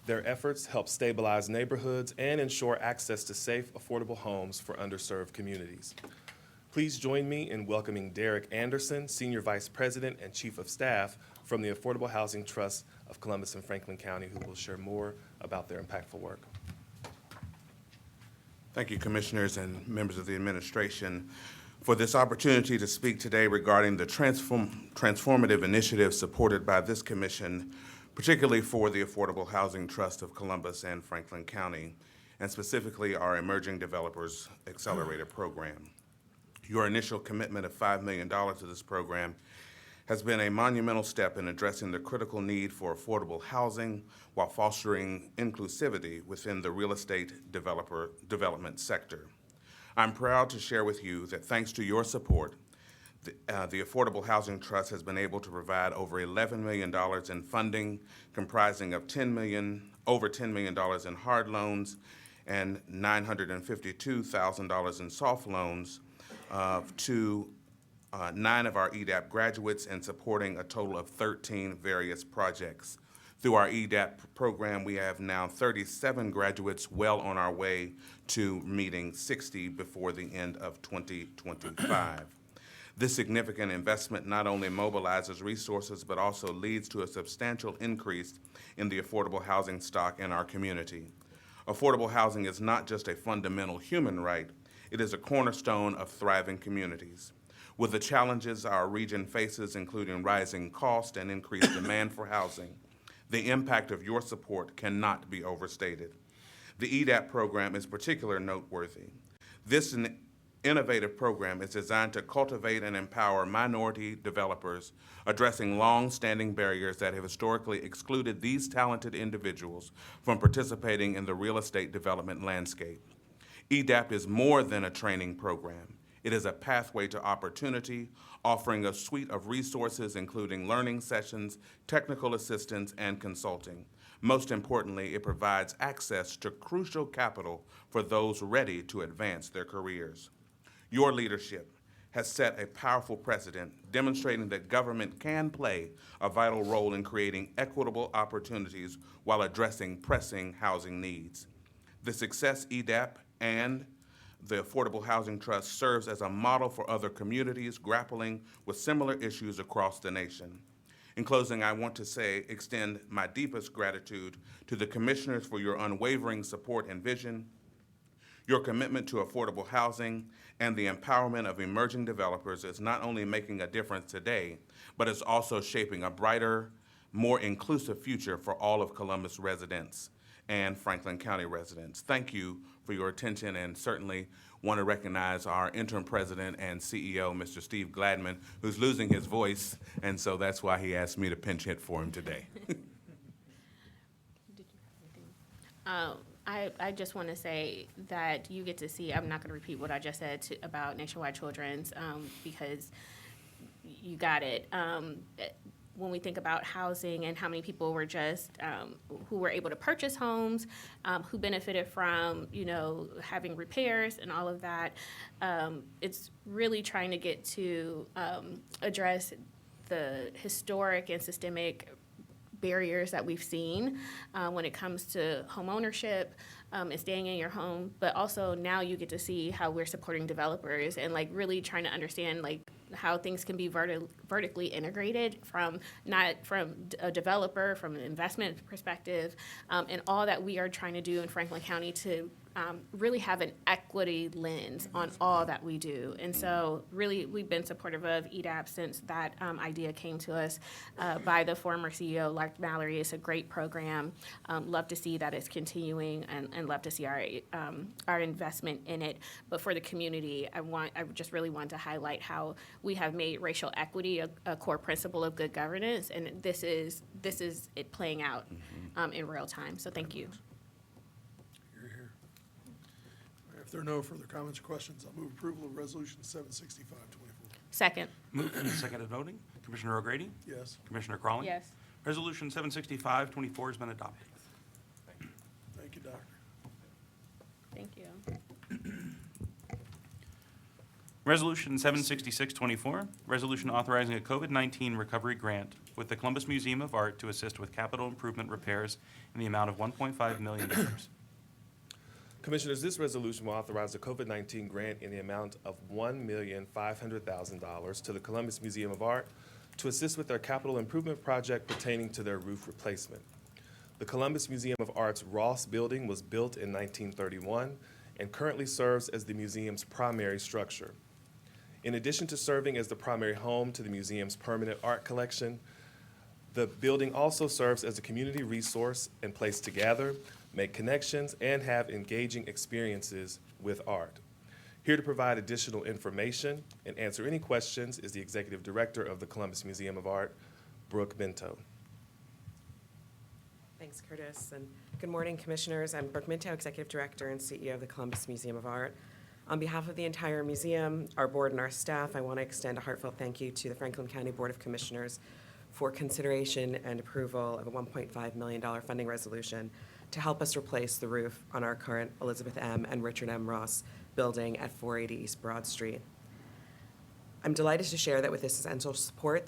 Their efforts help stabilize neighborhoods and ensure access to safe, affordable homes for underserved communities. Please join me in welcoming Derek Anderson, Senior Vice President and Chief of Staff from the Affordable Housing Trust of Columbus and Franklin County, who will share more about their impactful work. Thank you, Commissioners and members of the administration, for this opportunity to speak today regarding the transformative initiative supported by this commission, particularly for the Affordable Housing Trust of Columbus and Franklin County. and specifically our Emerging Developers Accelerator Program. Your initial commitment of $5 million to this program has been a monumental step in addressing the critical need for affordable housing while fostering inclusivity within the real estate development sector. I'm proud to share with you that thanks to your support, the Affordable Housing Trust has been able to provide over $11 million in funding, comprising of over $10 million in hard loans and $952,000 in soft loans to 9 of our EDAP graduates and supporting a total of 13 various projects. Through our EDAP program, we have now 37 graduates, well on our way to meeting 60 before the end of 2025. This significant investment not only mobilizes resources, but also leads to a substantial increase in the affordable housing stock in our community. Affordable housing is not just a fundamental human right, it is a cornerstone of thriving communities. With the challenges our region faces, including rising cost and increased demand for housing, the impact of your support cannot be overstated. The EDAP program is particularly noteworthy. This innovative program is designed to cultivate and empower minority developers, addressing long-standing barriers that have historically excluded these talented individuals from participating in the real estate development landscape. EDAP is more than a training program. It is a pathway to opportunity, offering a suite of resources including learning sessions, technical assistance, and consulting. Most importantly, it provides access to crucial capital for those ready to advance their careers. Your leadership has set a powerful precedent, demonstrating that government can play a vital role in creating equitable opportunities while addressing pressing housing needs. The success EDAP and the Affordable Housing Trust serves as a model for other communities grappling with similar issues across the nation. In closing, I want to extend my deepest gratitude to the commissioners for your unwavering support and vision, your commitment to affordable housing, and the empowerment of emerging developers is not only making a difference today, but is also shaping a brighter, more inclusive future for all of Columbus residents and Franklin County residents. Thank you for your attention, and certainly want to recognize our interim president and CEO, Mr. Steve Gladman, who's losing his voice, and so that's why he asked me to pinch hit for him today. I just want to say that you get to see, I'm not going to repeat what I just said about Nationwide Children's because you got it. When we think about housing and how many people were just who were able to purchase homes, who benefited from having repairs and all of that, it's really trying to get to address the historic and systemic barriers that we've seen when it comes to home ownership and staying in your home, but also now you get to see how we're supporting developers and really trying to understand how things can be vertically integrated from a developer, from an investment perspective, and all that we are trying to do in Franklin County to really have an equity lens on all that we do. And so really we've been supportive of EDAP since that idea came to us by the former CEO, Lark Mallory. It's a great program. Love to see that it's continuing and love to see our investment in it. But for the community, I just really want to highlight how we have made racial equity a core principle of good governance, and this is it playing out in real time. So thank you. If there are no further comments or questions, I'll move approval of Resolution 765-24. Second. Moved and seconded voting. Commissioner O'Grady? Yes. Commissioner Crawley? Yes. Resolution 765-24 has been adopted. Thank you, Doctor. Thank you. Resolution 766-24, resolution authorizing a COVID-19 recovery grant with the Columbus Museum of Art to assist with capital improvement repairs in the amount of $1.5 million. Commissioners, this resolution will authorize a COVID-19 grant in the amount of $1,500,000 to the Columbus Museum of Art to assist with their capital improvement project pertaining to their roof replacement. The Columbus Museum of Art's Ross Building was built in 1931 and currently serves as the museum's primary structure. In addition to serving as the primary home to the museum's permanent art collection, the building also serves as a community resource and place to gather, make connections, and have engaging experiences with art. Here to provide additional information and answer any questions is the Executive Director of the Columbus Museum of Art, Brooke Minto. Thanks, Curtis, and good morning, Commissioners. I'm Brooke Minto, Executive Director and CEO of the Columbus Museum of Art. On behalf of the entire museum, our board, and our staff, I want to extend a heartfelt thank you to the Franklin County Board of Commissioners for consideration and approval of a $1.5 million funding resolution to help us replace the roof on our current Elizabeth M. and Richard M. Ross building at 480 East Broad Street. I'm delighted to share that with this essential support,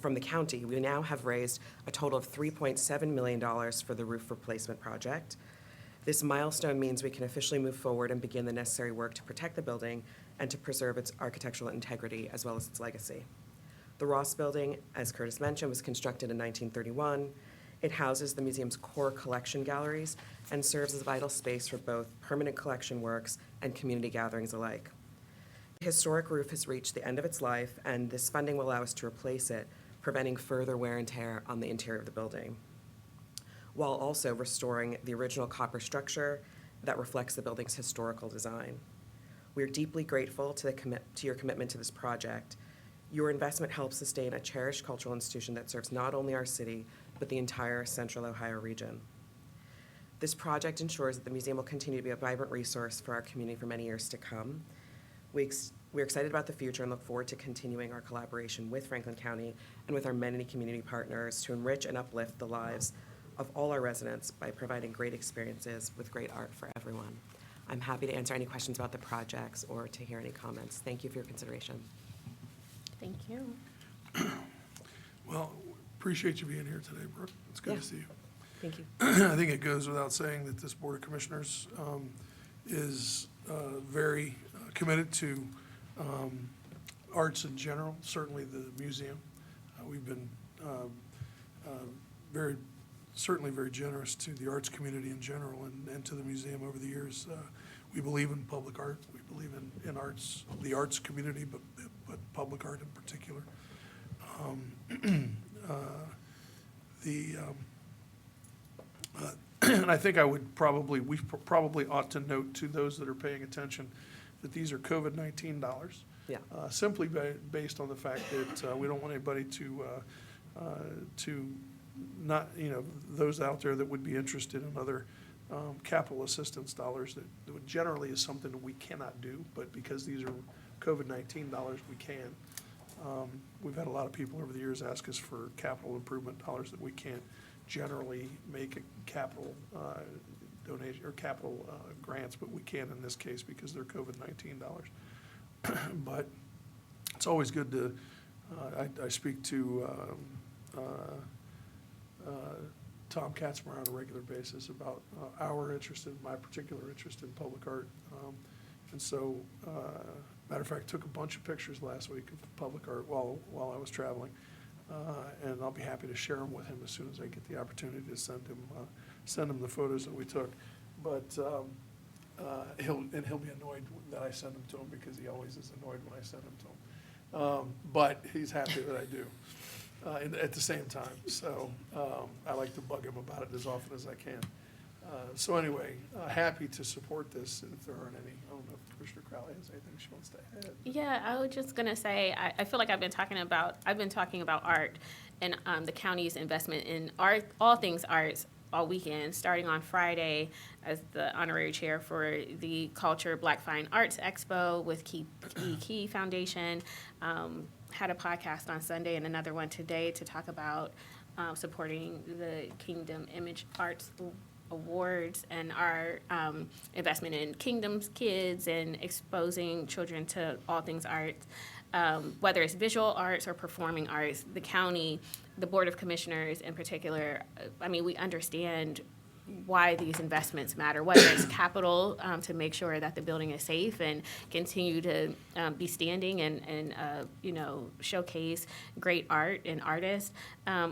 from the county, we now have raised a total of $3.7 million for the roof replacement project. This milestone means we can officially move forward and begin the necessary work to protect the building and to preserve its architectural integrity as well as its legacy. The Ross Building, as Curtis mentioned, was constructed in 1931. It houses the museum's core collection galleries and serves as a vital space for both permanent collection works and community gatherings alike. The historic roof has reached the end of its life, and this funding will allow us to replace it, preventing further wear and tear on the interior of the building, while also restoring the original copper structure that reflects the building's historical design. We are deeply grateful to your commitment to this project. Your investment helps sustain a cherished cultural institution that serves not only our city, but the entire Central Ohio region. This project ensures that the museum will continue to be a vibrant resource for our community for many years to come. We're excited about the future and look forward to continuing our collaboration with Franklin County and with our many community partners to enrich and uplift the lives of all our residents by providing great experiences with great art for everyone. I'm happy to answer any questions about the projects or to hear any comments. Thank you for your consideration. Thank you. Well, appreciate you being here today, Brooke. It's good Yeah. to see you. Thank you. I think it goes without saying that this Board of Commissioners is very committed to arts in general, certainly the museum. We've been certainly very generous to the arts community in general and to the museum over the years. We believe in public art. We believe in arts, the arts community, but public art in particular. And I think we probably ought to note to those that are paying attention that these are COVID-19 dollars. Yeah. Simply based on the fact that we don't want anybody to not, those out there that would be interested in other capital assistance dollars that generally is something that we cannot do, but because these are COVID-19 dollars, we can. We've had a lot of people over the years ask us for capital improvement dollars that we can't generally make a capital donation or capital grants, but we can in this case because they're COVID-19 dollars. But it's always good to, I speak to Tom Katzmer on a regular basis about our interest in, my particular interest in public art. And so, matter of fact, took a bunch of pictures last week of public art while I was traveling. And I'll be happy to share them with him as soon as I get the opportunity to send him the photos that we took. But he'll be annoyed that I send them to him because he always is annoyed when I send them to him. But he's happy that I do at the same time. So I like to bug him about it as often as I can. So anyway, happy to support this. And if there aren't any, I don't know if Commissioner Crowley has anything she wants to add. Yeah, I was just gonna say, I feel like I've been talking about art and the county's investment in art, all things arts, all weekend, starting on Friday as the honorary chair for the Culture Black Fine Arts Expo with Key Foundation. Had a podcast on Sunday and another one today to talk about supporting the Kingdom Image Arts Awards and our investment in Kingdom's Kids and exposing children to all things arts. Whether it's visual arts or performing arts, the county, the Board of Commissioners in particular, we understand why these investments matter, whether it's capital to make sure that the building is safe and continue to be standing and showcase great art and artists,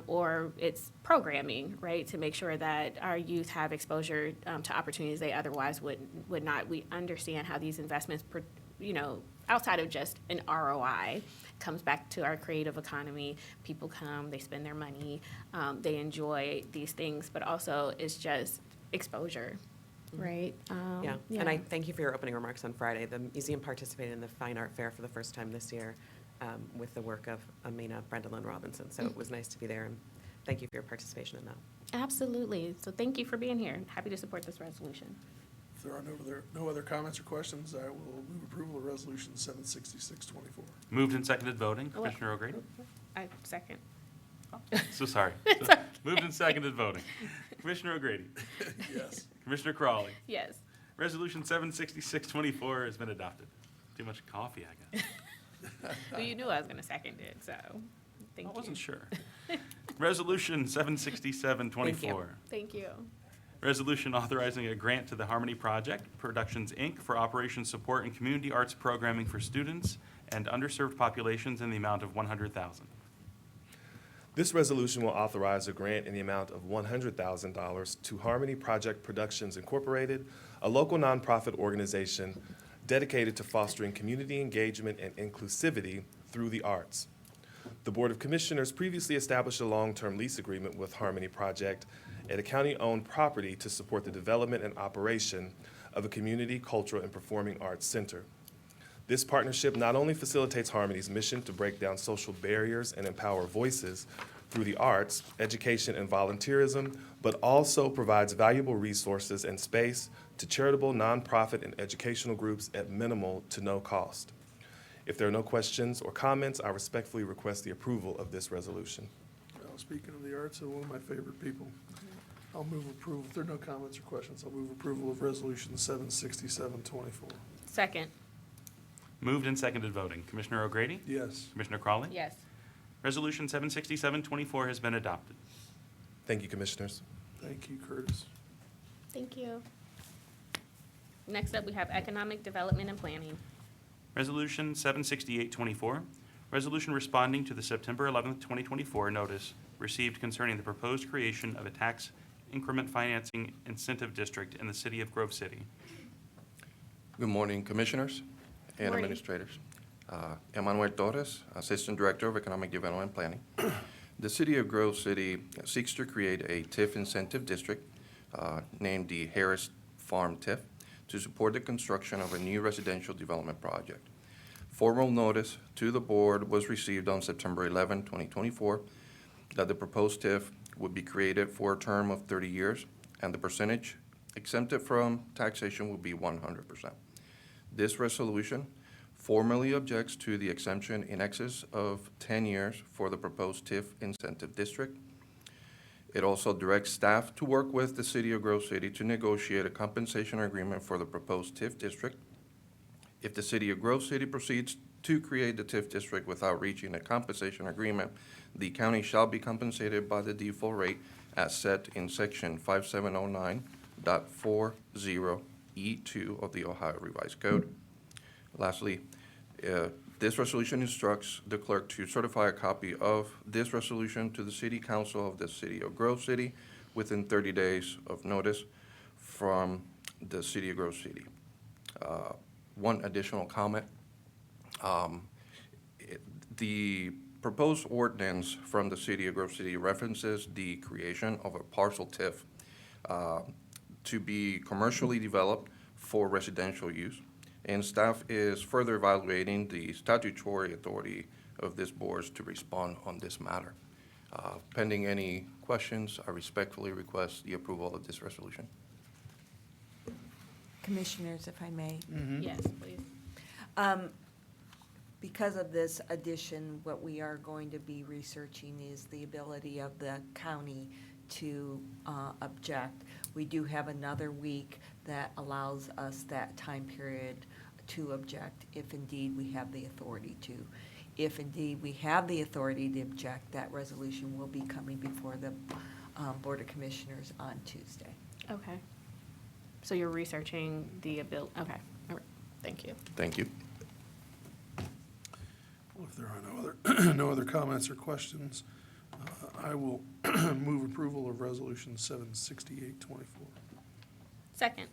or it's programming, right, to make sure that our youth have exposure to opportunities they otherwise would not. We understand how these investments outside of just an ROI, comes back to our creative economy. People come, they spend their money, they enjoy these things, but also it's just exposure, right? Yeah, and I thank you for your opening remarks on Friday. The museum participated in the Fine Art Fair for the first time this year with the work of Amina Brenda Robinson, so it was nice to be there, and thank you for your participation in that. Absolutely. So thank you for being here. Happy to support this resolution. If there are no other comments or questions, I will move approval of Resolution 766-24. Moved and seconded voting. Commissioner O'Grady? I second. So sorry. Moved and seconded voting. Commissioner O'Grady? Yes. Commissioner Crawley? Yes. Resolution 766-24 has been adopted. Too much coffee, I guess. Well, you knew I was going to second it, so thank you. I wasn't sure. Resolution 767-24. Thank you. Resolution authorizing a grant to the Harmony Project Productions, Inc. for operation support and community arts programming for students and underserved populations in the amount of $100,000. This resolution will authorize a grant in the amount of $100,000 to Harmony Project Productions Incorporated, a local nonprofit organization dedicated to fostering community engagement and inclusivity through the arts. The Board of Commissioners previously established a long-term lease agreement with Harmony Project at a county-owned property to support the development and operation of a community, cultural, and performing arts center. This partnership not only facilitates Harmony's mission to break down social barriers and empower voices through the arts, education, and volunteerism, but also provides valuable resources and space to charitable, nonprofit, and educational groups at minimal to no cost. If there are no questions or comments, I respectfully request the approval of this resolution. Well, speaking of the arts, one of my favorite people, I'll move approval. If there are no comments or questions, I'll move approval of Resolution 767-24. Second. Moved and seconded voting. Commissioner O'Grady? Yes. Commissioner Crawley? Yes. Resolution 767-24 has been adopted. Thank you, Commissioners. Thank you, Curtis. Thank you. Next up, we have economic development and planning. Resolution 768-24, resolution responding to the September 11th, 2024 notice received concerning the proposed creation of a tax increment financing incentive district in the city of Grove City. Good morning, Commissioners and Morning. Administrators. Emmanuel Torres, Assistant Director of Economic Development and Planning. The City of Grove City seeks to create a TIF incentive district named the Harris Farm TIF to support the construction of a new residential development project. Formal notice to the board was received on September 11, 2024, that the proposed TIF would be created for a term of 30 years, and the percentage exempted from taxation will be 100%. This resolution formally objects to the exemption in excess of 10 years for the proposed TIF incentive district. It also directs staff to work with the City of Grove City to negotiate a compensation agreement for the proposed TIF district. If the City of Grove City proceeds to create the TIF district without reaching a compensation agreement, the county shall be compensated by the default rate as set in Section 5709.40E2 of the Ohio Revised Code. Lastly, this resolution instructs the clerk to certify a copy of this resolution to the City Council of the City of Grove City within 30 days of notice from the City of Grove City. One additional comment. The proposed ordinance from the City of Grove City references the creation of a parcel TIF to be commercially developed for residential use. And staff is further evaluating the statutory authority of this board to respond on this matter. Pending any questions, I respectfully request the approval of this resolution. Commissioners, if I may. Yes, please. Because of this addition, what we are going to be researching is the ability of the county to object. We do have another week that allows us that time period to object if indeed we have the authority to. If indeed we have the authority to object, that resolution will be coming before the Board of Commissioners on Tuesday. Okay. So you're researching the ability, okay, all right, thank you. Thank you. Well, if there are no other comments or questions, I will move approval of Resolution 768-24. Second.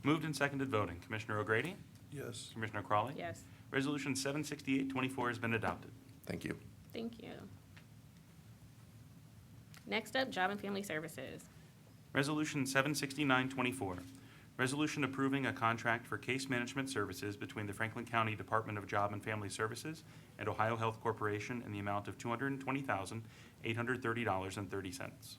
Moved and seconded voting. Commissioner O'Grady? Yes. Commissioner Crawley? Yes. Resolution 768-24 has been adopted. Thank you. Thank you. Next up, Job and Family Services. Resolution 769-24, resolution approving a contract for case management services between the Franklin County Department of Job and Family Services and Ohio Health Corporation in the amount of $220,830.30.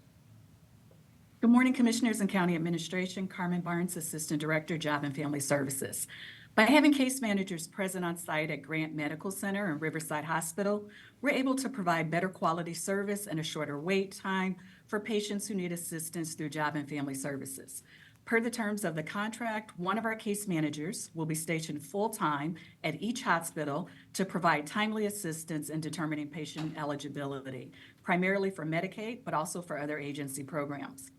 Good morning, Commissioners and County Administration. Carmen Barnes, Assistant Director, Job and Family Services. By having case managers present on site at Grant Medical Center and Riverside Hospital, we're able to provide better quality service and a shorter wait time for patients who need assistance through Job and Family Services. Per the terms of the contract, one of our case managers will be stationed full-time at each hospital to provide timely assistance in determining patient eligibility, primarily for Medicaid, but also for other agency programs.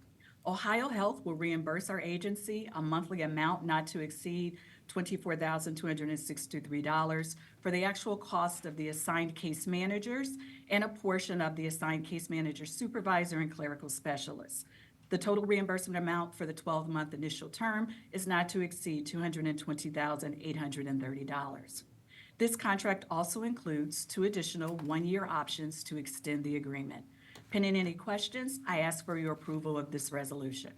Ohio Health will reimburse our agency a monthly amount not to exceed $24,263 for the actual cost of the assigned case managers and a portion of the assigned case manager supervisor and clerical specialists. The total reimbursement amount for the 12-month initial term is not to exceed $220,830. This contract also includes 2 additional one-year options to extend the agreement. Pending any questions, I ask for your approval of this resolution.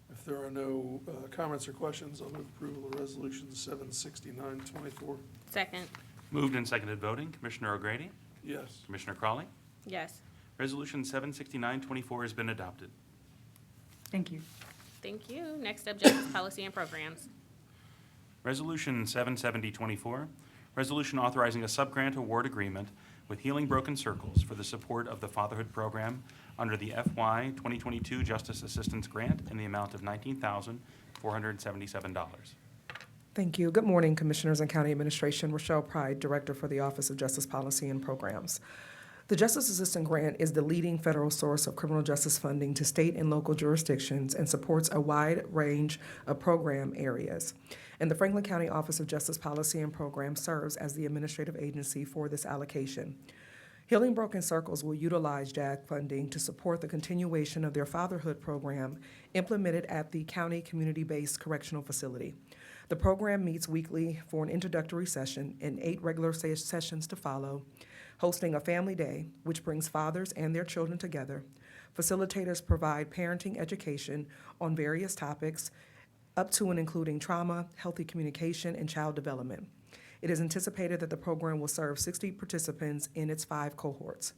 If there are no comments or questions, I'll move approval of Resolution 769-24. Second. Moved and seconded voting. Commissioner O'Grady? Yes. Commissioner Crawley? Yes. Resolution 769-24 has been adopted. Thank you. Thank you. Next up, Justice Policy and Programs. Resolution 770-24, resolution authorizing a subgrant award agreement with Healing Broken Circles for the support of the Fatherhood Program under the FY 2022 Justice Assistance Grant in the amount of $19,477. Thank you. Good morning, Commissioners and County Administration. Rochelle Pride, Director for the Office of Justice Policy and Programs. The Justice Assistance Grant is the leading federal source of criminal justice funding to state and local jurisdictions and supports a wide range of program areas. And the Franklin County Office of Justice Policy and Programs serves as the administrative agency for this allocation. Healing Broken Circles will utilize JAG funding to support the continuation of their fatherhood program implemented at the county community-based correctional facility. The program meets weekly for an introductory session and 8 regular sessions to follow, hosting a family day, which brings fathers and their children together. Facilitators provide parenting education on various topics, up to and including trauma, healthy communication, and child development. It is anticipated that the program will serve 60 participants in its 5 cohorts.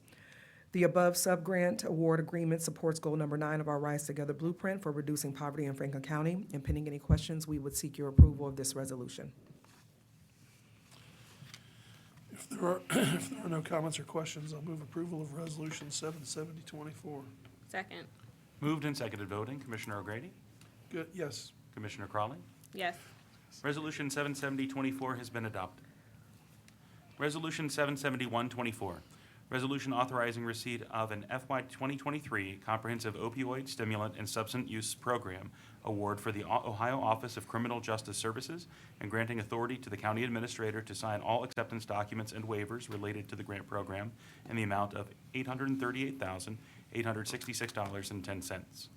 The above subgrant award agreement supports goal number 9 of our Rise Together blueprint for reducing poverty in Franklin County. And pending any questions, we would seek your approval of this resolution. If there are no comments or questions, I'll move approval of Resolution 770-24. Second. Moved and seconded voting. Commissioner O'Grady? Good, yes. Commissioner Crawley? Yes. Resolution 770-24 has been adopted. Resolution 771-24, resolution authorizing receipt of an FY 2023 Comprehensive Opioid, Stimulant, and Substance Use Program award for the Ohio Office of Criminal Justice Services and granting authority to the county administrator to sign all acceptance documents and waivers related to the grant program in the amount of $838,866.10.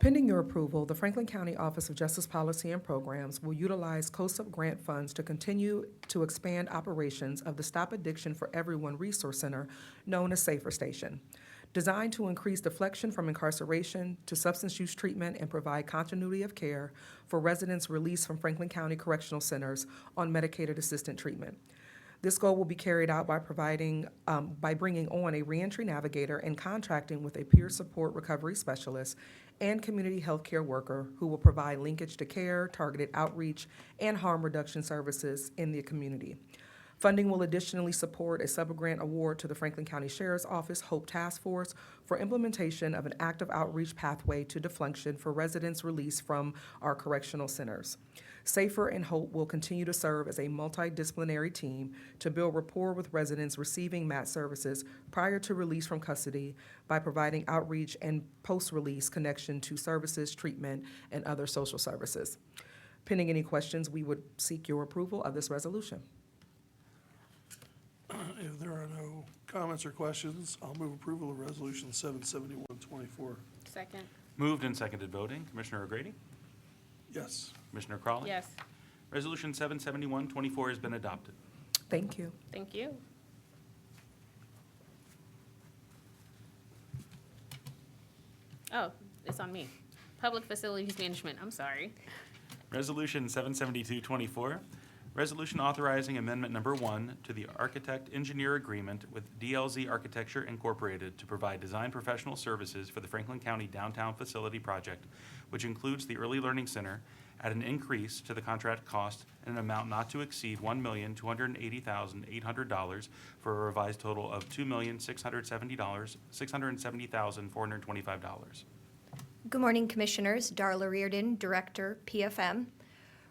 Pending your approval, the Franklin County Office of Justice Policy and Programs will utilize COSUP grant funds to continue to expand operations of the Stop Addiction for Everyone Resource Center, known as Safer Station, designed to increase deflection from incarceration to substance use treatment and provide continuity of care for residents released from Franklin County Correctional Centers on medicated assisted treatment. This goal will be carried out by bringing on a reentry navigator and contracting with a peer support recovery specialist and community health care worker who will provide linkage to care, targeted outreach, and harm reduction services in the community. Funding will additionally support a subgrant award to the Franklin County Sheriff's Office HOPE Task Force for implementation of an active outreach pathway to deflection for residents released from our correctional centers. SAFER and HOPE will continue to serve as a multidisciplinary team to build rapport with residents receiving MAT services prior to release from custody by providing outreach and post-release connection to services, treatment, and other social services. Pending any questions, we would seek your approval of this resolution. If there are no comments or questions, I'll move approval of Resolution 771-24. Second. Moved and seconded voting. Commissioner O'Grady? Yes. Commissioner Crawley? Yes. Resolution 771-24 has been adopted. Thank you. Thank you. Oh, it's on me. Public Facilities Management, I'm sorry. Resolution 772-24, resolution authorizing amendment number 1 to the architect-engineer agreement with DLZ Architecture Incorporated to provide design professional services for the Franklin County Downtown Facility Project, which includes the Early Learning Center, at an increase to the contract cost in an amount not to exceed $1,280,800 for a revised total of $2,670,425. Good morning, Commissioners. Darla Reardon, Director, PFM.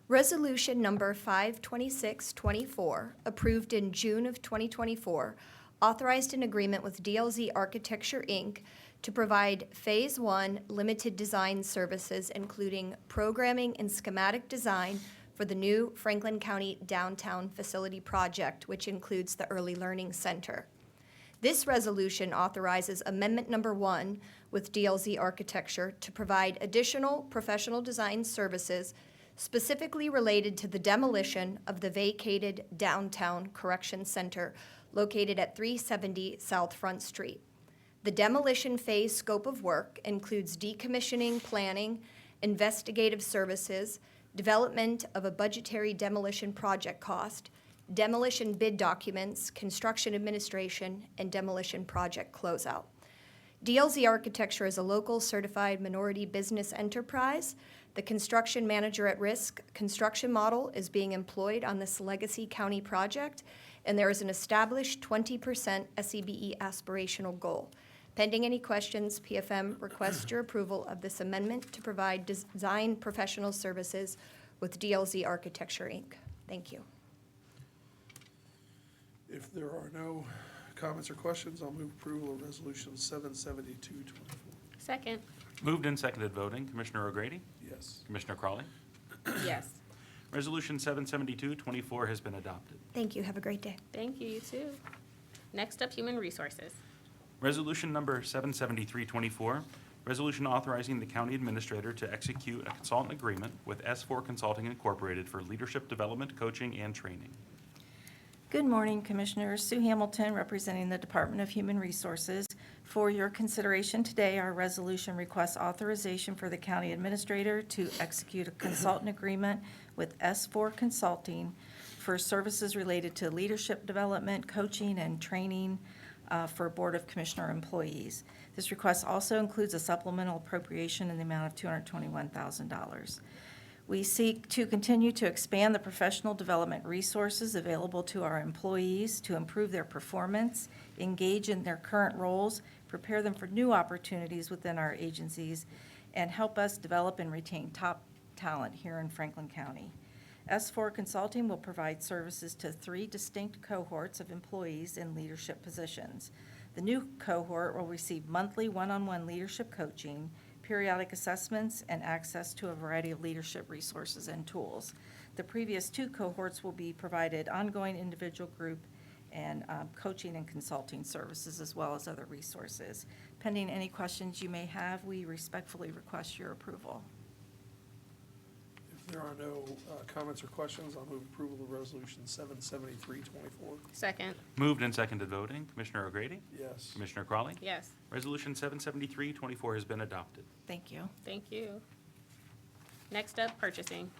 Resolution number 52624, approved in June of 2024, authorized an agreement with DLZ Architecture, Inc. to provide Phase 1 limited design services, including programming and schematic design for the new Franklin County Downtown Facility Project, which includes the Early Learning Center. This resolution authorizes Amendment Number 1 with DLZ Architecture to provide additional professional design services specifically related to the demolition of the vacated Downtown Correction Center located at 370 South Front Street. The demolition phase scope of work includes decommissioning, planning, investigative services, development of a budgetary demolition project cost, demolition bid documents, construction administration, and demolition project closeout. DLZ Architecture is a local certified minority business enterprise. The construction manager at risk construction model is being employed on this Legacy County project, and there is an established 20% SEBE aspirational goal. Pending any questions, PFM requests your approval of this amendment to provide design professional services with DLZ Architecture, Inc. Thank you. If there are no comments or questions, I'll move approval of Resolution 772-24. Second. Moved and seconded voting. Commissioner O'Grady? Yes. Commissioner Crawley? Yes. Resolution 772-24 has been adopted. Thank you. Have a great day. Thank you, you too. Next up, Human Resources. Resolution number 773-24, resolution authorizing the county administrator to execute a consultant agreement with S4 Consulting Incorporated for leadership development, coaching, and training. Good morning, Commissioners. Sue Hamilton, representing the Department of Human Resources. For your consideration today, our resolution requests authorization for the county administrator to execute a consultant agreement with S4 Consulting for services related to leadership development, coaching, and training for Board of Commissioner employees. This request also includes a supplemental appropriation in the amount of $221,000. We seek to continue to expand the professional development resources available to our employees to improve their performance, engage in their current roles, prepare them for new opportunities within our agencies, and help us develop and retain top talent here in Franklin County. S4 Consulting will provide services to 3 distinct cohorts of employees in leadership positions. The new cohort will receive monthly one-on-one leadership coaching, periodic assessments, and access to a variety of leadership resources and tools. The previous 2 cohorts will be provided ongoing individual group and coaching and consulting services, as well as other resources. Pending any questions you may have, we respectfully request your approval. If there are no comments or questions, I'll move approval of Resolution 773-24. Second. Moved and seconded voting. Commissioner O'Grady? Yes. Commissioner Crawley? Yes. Resolution 773-24 has been adopted. Thank you. Thank you. Next up, purchasing.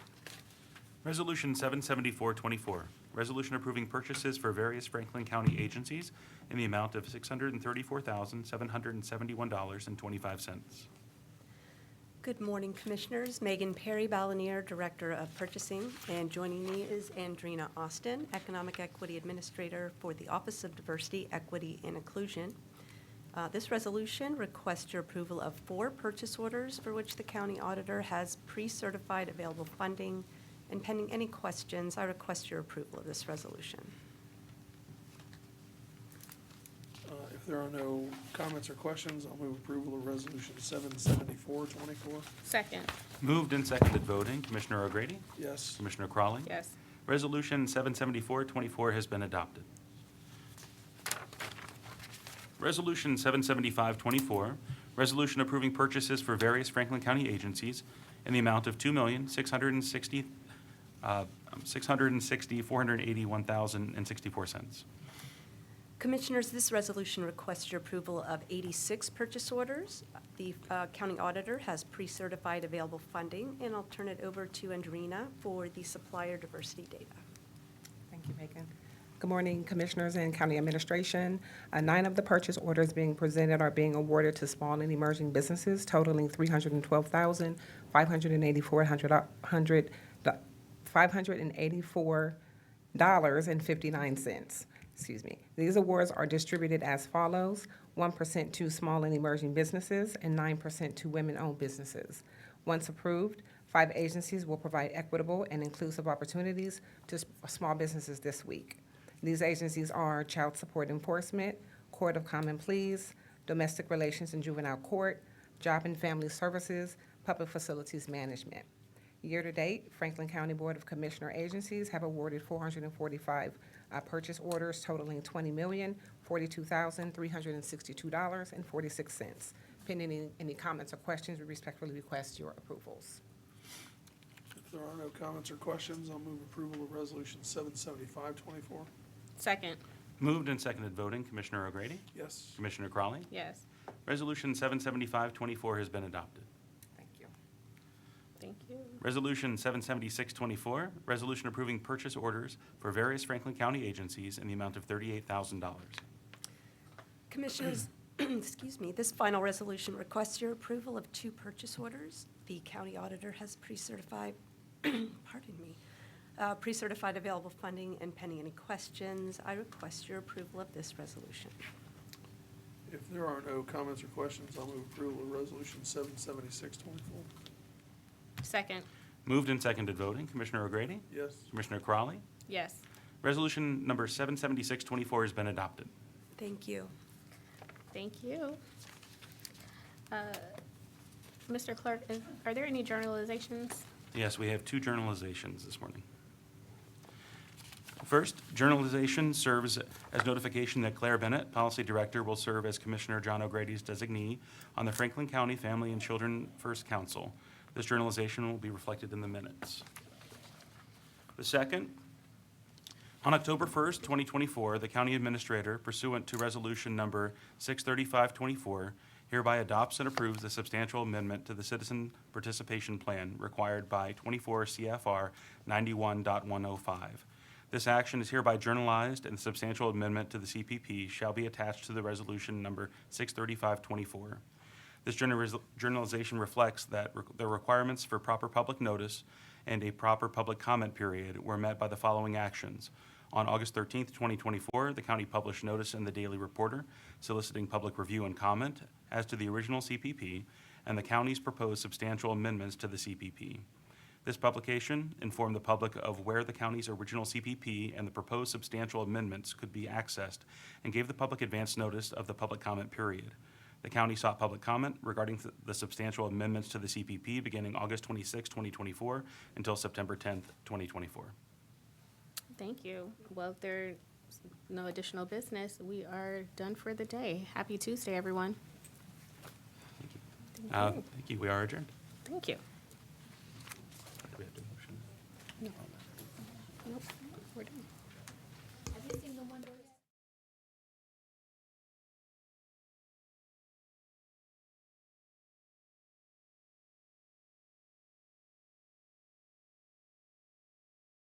Resolution 774-24, resolution approving purchases for various Franklin County agencies in the amount of $634,771.25. Good morning, Commissioners. Megan Perry-Balanier, Director of Purchasing, and joining me is Andrina Austin, Economic Equity Administrator for the Office of Diversity, Equity, and Inclusion. This resolution requests your approval of 4 purchase orders for which the County Auditor has pre-certified available funding, and pending any questions, I request your approval of this resolution. If there are no comments or questions, I'll move approval of Resolution 774-24. Second. Moved and seconded voting. Commissioner O'Grady? Yes. Commissioner Crawley? Yes. Resolution 774-24 has been adopted. Resolution 775-24, resolution approving purchases for various Franklin County agencies in the amount of $2,660,481.64. Commissioners, this resolution requests your approval of 86 purchase orders. The county auditor has pre-certified available funding, and I'll turn it over to Andrina for the supplier diversity data. Thank you, Megan. Good morning, Commissioners and County Administration. 9 of the purchase orders being presented are being awarded to small and emerging businesses totaling $584.59. Excuse me. These awards are distributed as follows: 1% to small and emerging businesses and 9% to women-owned businesses. Once approved, 5 agencies will provide equitable and inclusive opportunities to small businesses this week. These agencies are Child Support Enforcement, Court of Common Pleas, Domestic Relations and Juvenile Court, Job and Family Services, Public Facilities Management. Year-to-date, Franklin County Board of Commissioner agencies have awarded 445 purchase orders totaling $20,042,362.46. Pending any comments or questions, we respectfully request your approvals. If there are no comments or questions, I'll move approval of Resolution 775-24. Second. Moved and seconded voting, Commissioner O'Grady? Yes. Commissioner Crawley? Yes. Resolution 775-24 has been adopted. Thank you. Thank you. Resolution 776-24, resolution approving purchase orders for various Franklin County agencies in the amount of $38,000. Commissioners, excuse me, this final resolution requests your approval of 2 purchase orders. The county auditor has pre-certified, pardon me, pre-certified available funding, and pending any questions, I request your approval of this resolution. If there are no comments or questions, I'll move approval of Resolution 776-24. Second. Moved and seconded voting, Commissioner O'Grady? Yes. Commissioner Crawley? Yes. Resolution number 776-24 has been adopted. Thank you. Thank you. Mr. Clerk, are there any journalizations? Yes, we have 2 journalizations this morning. First, journalization serves as notification that Claire Bennett, Policy Director, will serve as Commissioner John O'Grady's designee on the Franklin County Family and Children First Council. This journalization will be reflected in the minutes. The second, on October 1st, 2024, the County Administrator, pursuant to Resolution Number 635-24, hereby adopts and approves the substantial amendment to the Citizen Participation Plan required by 24 CFR 91.105. This action is hereby journalized, and the substantial amendment to the CPP shall be attached to the Resolution Number 635-24. This journalization reflects that the requirements for proper public notice and a proper public comment period were met by the following actions. On August 13th, 2024, the county published notice in the Daily Reporter soliciting public review and comment as to the original CPP and the county's proposed substantial amendments to the CPP. This publication informed the public of where the county's original CPP and the proposed substantial amendments could be accessed and gave the public advance notice of the public comment period. The county sought public comment regarding the substantial amendments to the CPP beginning August 26, 2024 until September 10th, 2024. Thank you. Well, if there's no additional business, we are done for the day. Happy Tuesday, everyone. Thank you. We are adjourned. Thank you. Do we have to motion? No. Nope, we're done.